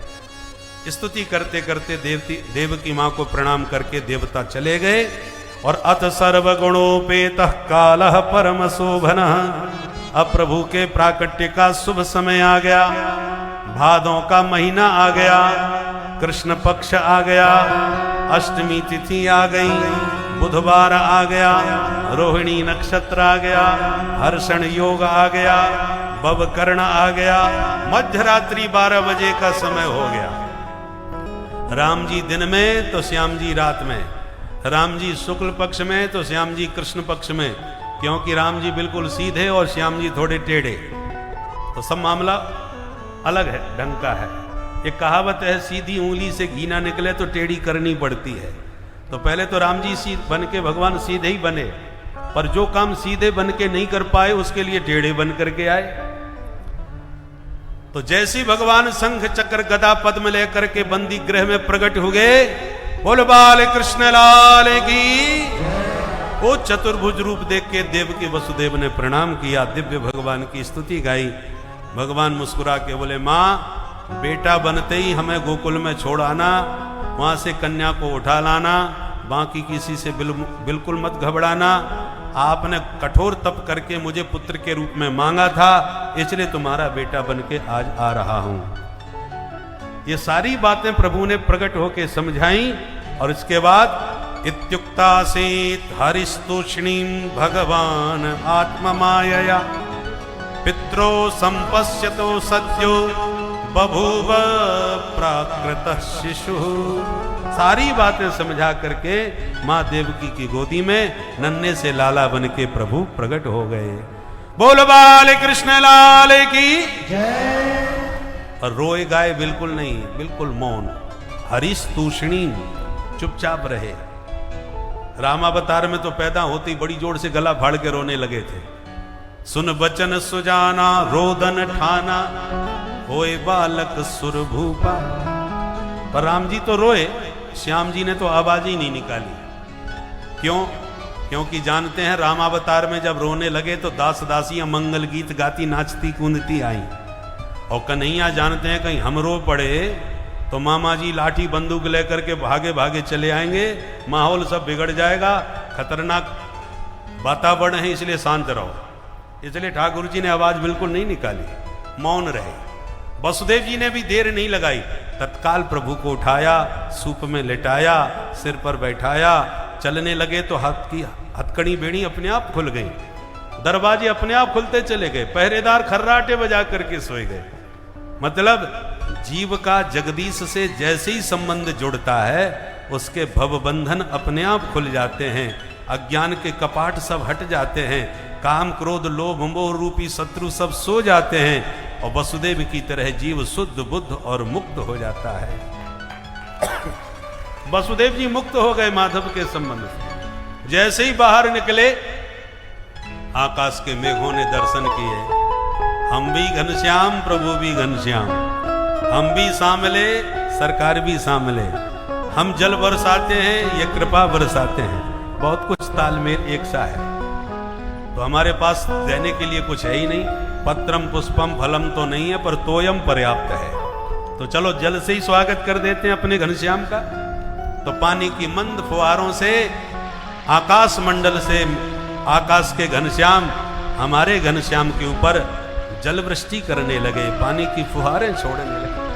स्तुति करते करते देवकी मां को प्रणाम करके देवता चले गए। और अथ सर्वगुणोपेतः कालः परम शोभनः। अब प्रभु के प्राकट्य का शुभ समय आ गया। भादों का महीना आ गया, कृष्ण पक्ष आ गया, अष्टमी तिथि आ गई, बुधवार आ गया, रोहिणी नक्षत्र आ गया, हर्षण योग आ गया, बवकर्ण आ गया, मध्यरात्रि 12 बजे का समय हो गया। राम जी दिन में तो श्याम जी रात में, राम जी शुक्ल पक्ष में तो श्याम जी कृष्ण पक्ष में, क्योंकि राम जी बिल्कुल सीधे और श्याम जी थोड़े टेढ़े, तो सब मामला अलग है, ढंग का है। एक कहावत है, सीधी उंगली से घी ना निकले तो टेढ़ी करनी पड़ती है। तो पहले तो राम जी बन के भगवान सीधे ही बने, पर जो काम सीधे बन के नहीं कर पाए उसके लिए टेढ़े बन करके आए। तो जैसे भगवान शंख चक्र गदा पद्म लेकर के बंदी गृह में प्रकट हो गए, बोल बाल कृष्ण लाल की, वो चतुर्भुज रूप देख के देवकी वसुदेव ने प्रणाम किया, दिव्य भगवान की स्तुति गाई। भगवान मुस्कुरा के बोले, माँ बेटा बनते ही हमें गोकुल में छोड़ आना, वहां से कन्या को उठा लाना, बाकी किसी से बिल्कुल मत घबराना। आपने कठोर तप करके मुझे पुत्र के रूप में मांगा था, इसलिए तुम्हारा बेटा बन के आज आ रहा हूं। ये सारी बातें प्रभु ने प्रकट होकर समझाई। और इसके बाद इत्युक्तासीत् हरिस्तूष्णीं भगवान आत्ममायया पित्रो संपश्यतो सद्यो बभूव प्राकृतः शिशु। सारी बातें समझा करके माँ देवकी की गोदी में नन्हे से लाला बन के प्रभु प्रकट हो गए। बोल बाल कृष्ण लाल की जय। और रोए गाए बिल्कुल नहीं, बिल्कुल मौन। हरिस्तूषणी, चुपचाप रहे। रामावतार में तो पैदा होती बड़ी जोर से गला फाड़ के रोने लगे थे। सुन बचन सुजाना रोदन ठाना, होए बालक सुरभूपा। पर राम जी तो रोए, श्याम जी ने तो आवाज ही नहीं निकाली। क्यों? क्योंकि जानते हैं रामावतार में जब रोने लगे तो दास दासियां मंगल गीत गाती नाचती कूदती आई। और कन्हैया जानते हैं कहीं हम रो पड़े तो मामा जी लाठी बंदूक लेकर के भागे भागे चले आएंगे, माहौल सब बिगड़ जाएगा, खतरनाक वातावरण है, इसलिए शांत रहो। इसलिए ठाकुर जी ने आवाज बिल्कुल नहीं निकाली, मौन रहे। वसुदेव जी ने भी देर नहीं लगाई, तत्काल प्रभु को उठाया, सूप में लेटाया, सिर पर बैठाया। चलने लगे तो हाथ की हथकड़ी बेड़ी अपने आप खुल गई, दरवाजे अपने आप खुलते चले गए, पहरेदार खर्राटे बजा करके सोए गए। मतलब जीव का जगदीश से जैसे ही संबंध जुड़ता है उसके भवबंधन अपने आप खुल जाते हैं, अज्ञान के कपाट सब हट जाते हैं, काम क्रोध लोभ मोह रूपी शत्रु सब सो जाते हैं और वसुदेव की तरह जीव शुद्ध बुद्ध और मुक्त हो जाता है। वसुदेव जी मुक्त हो गए माधव के संबंध से। जैसे ही बाहर निकले आकाश के मेघों ने दर्शन किए। हम भी घनश्याम प्रभु भी घनश्याम, हम भी सामले सरकार भी सामले, हम जल बरसाते हैं ये कृपा बरसाते हैं। बहुत कुछ तालमेल एक सा है। तो हमारे पास देने के लिए कुछ है ही नहीं, पत्रम पुष्पम फलम तो नहीं है, पर तोयम पर्याप्त है। तो चलो जल से ही स्वागत कर देते हैं अपने घनश्याम का। तो पानी की मंद फुहारों से, आकाश मंडल से आकाश के घनश्याम हमारे घनश्याम के ऊपर जल वृष्टि करने लगे, पानी की फुहारें छोड़ने लगे।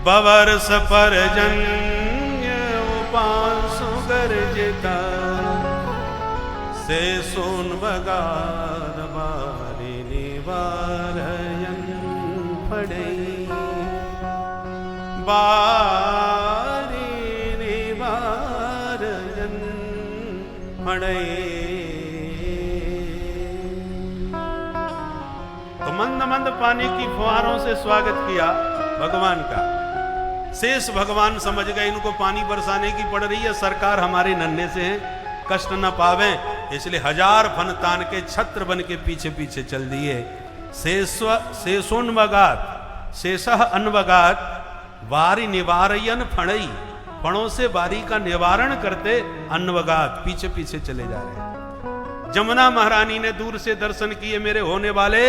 बवर्ष पर जन्य उपासु गर्जिता, से सोन बगार बारी निवारयन पड़े, बारी निवारयन पड़े। तो मंद मंद पानी की फुहारों से स्वागत किया भगवान का। शेष भगवान समझ गए इनको पानी बरसाने की पड़ रही है, सरकार हमारे नन्हे से है, कष्ट न पावे, इसलिए हजार फन तान के छत्र बन के पीछे पीछे चल दिए। शेषोन्वगात, शेषः अन्वगात, वारी निवारयन फणई, फणों से वारी का निवारण करते अन्वगात पीछे पीछे चले जा रहे हैं। जमुना महारानी ने दूर से दर्शन किए, मेरे होने वाले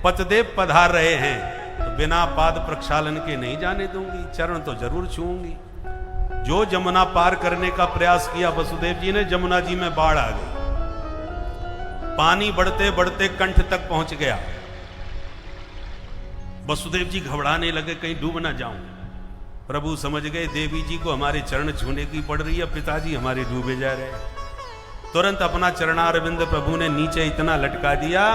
पतदेव पधार रहे हैं, तो बिना पाद प्रक्षालन के नहीं जाने दूंगी, चरण तो जरूर छूंगी। जो जमुना पार करने का प्रयास किया वसुदेव जी ने, जमुना जी में बाढ़ आ गई, पानी बढ़ते बढ़ते कंठ तक पहुंच गया। वसुदेव जी घबराने लगे कहीं डूब ना जाऊं। प्रभु समझ गए देवी जी को हमारे चरण छूने की पड़ रही है, पिताजी हमारे डूबे जा रहे हैं। तुरंत अपना चरणारविंद प्रभु ने नीचे इतना लटका दिया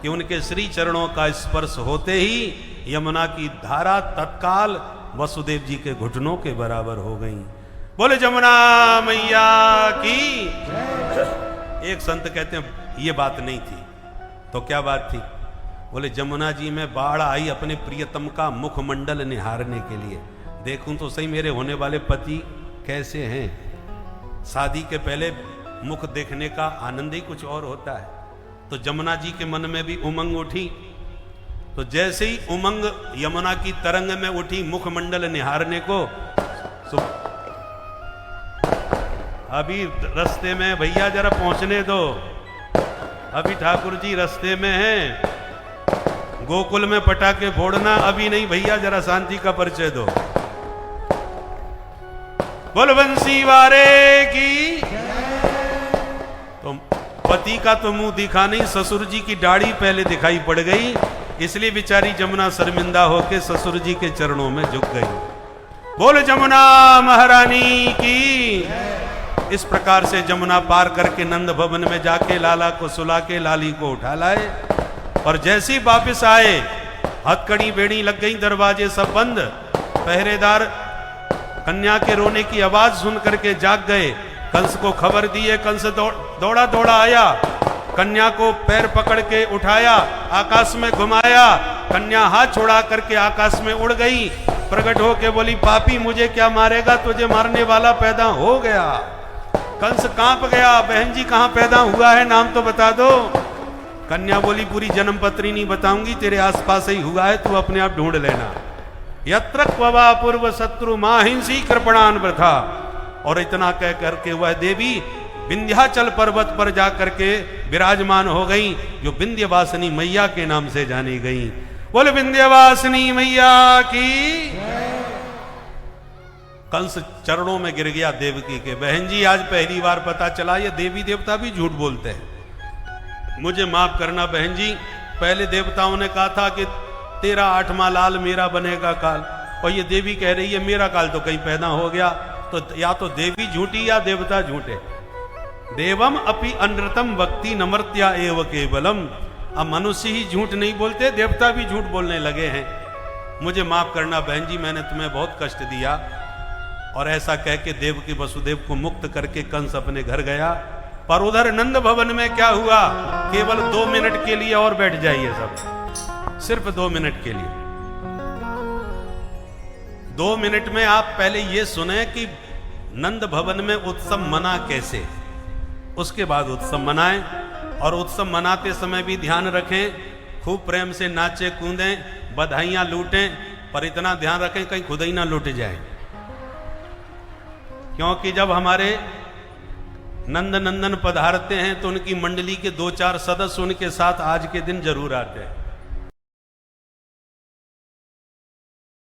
कि उनके श्री चरणों का स्पर्श होते ही यमुना की धारा तत्काल वसुदेव जी के घुटनों के बराबर हो गई। बोले जमुना मैया की। एक संत कहते हैं ये बात नहीं थी, तो क्या बात थी? बोले जमुना जी में बाढ़ आई अपने प्रियतम का मुखमंडल निहारने के लिए, देखूं तो सही मेरे होने वाले पति कैसे हैं। शादी के पहले मुख देखने का आनंद ही कुछ और होता है। तो जमुना जी के मन में भी उमंग उठी, तो जैसे ही उमंग यमुना की तरंग में उठी मुखमंडल निहारने को, अभी रास्ते में, भैया जरा पहुंचने दो, अभी ठाकुर जी रास्ते में हैं, गोकुल में पटाखे फोड़ना अभी नहीं भैया, जरा शांति का परिचय दो। बोल बंसी वारे की। तो पति का तो मुंह दिखा नहीं, ससुर जी की दाढ़ी पहले दिखाई पड़ गई, इसलिए बेचारी जमुना शर्मिंदा होके ससुर जी के चरणों में झुक गई। बोल जमुना महारानी की। इस प्रकार से जमुना पार करके नंद भवन में जाके लाला को सुला के लाली को उठा लाए, और जैसे ही वापिस आए हथकड़ी बेड़ी लग गई, दरवाजे सब बंद। पहरेदार कन्या के रोने की आवाज सुन करके जाग गए, कंस को खबर दिए। कंस दौड़ा दौड़ा आया, कन्या को पैर पकड़ के उठाया, आकाश में घुमाया, कन्या हाथ छोड़ा करके आकाश में उड़ गई। प्रकट होके बोली, पापी मुझे क्या मारेगा, तुझे मारने वाला पैदा हो गया। कंस कांप गया, बहन जी कहां पैदा हुआ है, नाम तो बता दो। कन्या बोली, पूरी जन्म पत्री नहीं बताऊंगी, तेरे आसपास ही हुआ है, तू अपने आप ढूंढ लेना। यत्र क्ववा पूर्व शत्रु माहिंसी कृपणान वृथा। और इतना कह करके वह देवी विंध्याचल पर्वत पर जा करके विराजमान हो गई, जो विंध्यवासिनी मैया के नाम से जानी गई। बोल विंध्यवासिनी मैया की। कंस चरणों में गिर गया देवकी के। बहन जी आज पहली बार पता चला ये देवी देवता भी झूठ बोलते हैं, मुझे माफ करना बहन जी। पहले देवताओं ने कहा था कि तेरा 8वां लाल मेरा बनेगा काल, और ये देवी कह रही है मेरा काल तो कहीं पैदा हो गया। तो या तो देवी झूठी या देवता झूठे। देवम अपि अनृतम वक्ति नमर्त्या एव केवलम। अब मनुष्य ही झूठ नहीं बोलते, देवता भी झूठ बोलने लगे हैं। मुझे माफ करना बहन जी, मैंने तुम्हें बहुत कष्ट दिया। और ऐसा कह के देव के वसुदेव को मुक्त करके कंस अपने घर गया। पर उधर नंद भवन में क्या हुआ, केवल 2 मिनट के लिए और बैठ जाइए सब, सिर्फ 2 मिनट के लिए। 2 मिनट में आप पहले ये सुने कि नंद भवन में उत्सव मना कैसे, उसके बाद उत्सव मनाएं। और उत्सव मनाते समय भी ध्यान रखें, खूब प्रेम से नाचे कूदें, बधाइयां लूटें, पर इतना ध्यान रखें कहीं खुद ही ना लूट जाए। क्योंकि जब हमारे नंद नंदन पधारते हैं तो उनकी मंडली के 2-4 सदस्य उनके साथ आज के दिन जरूर आते हैं।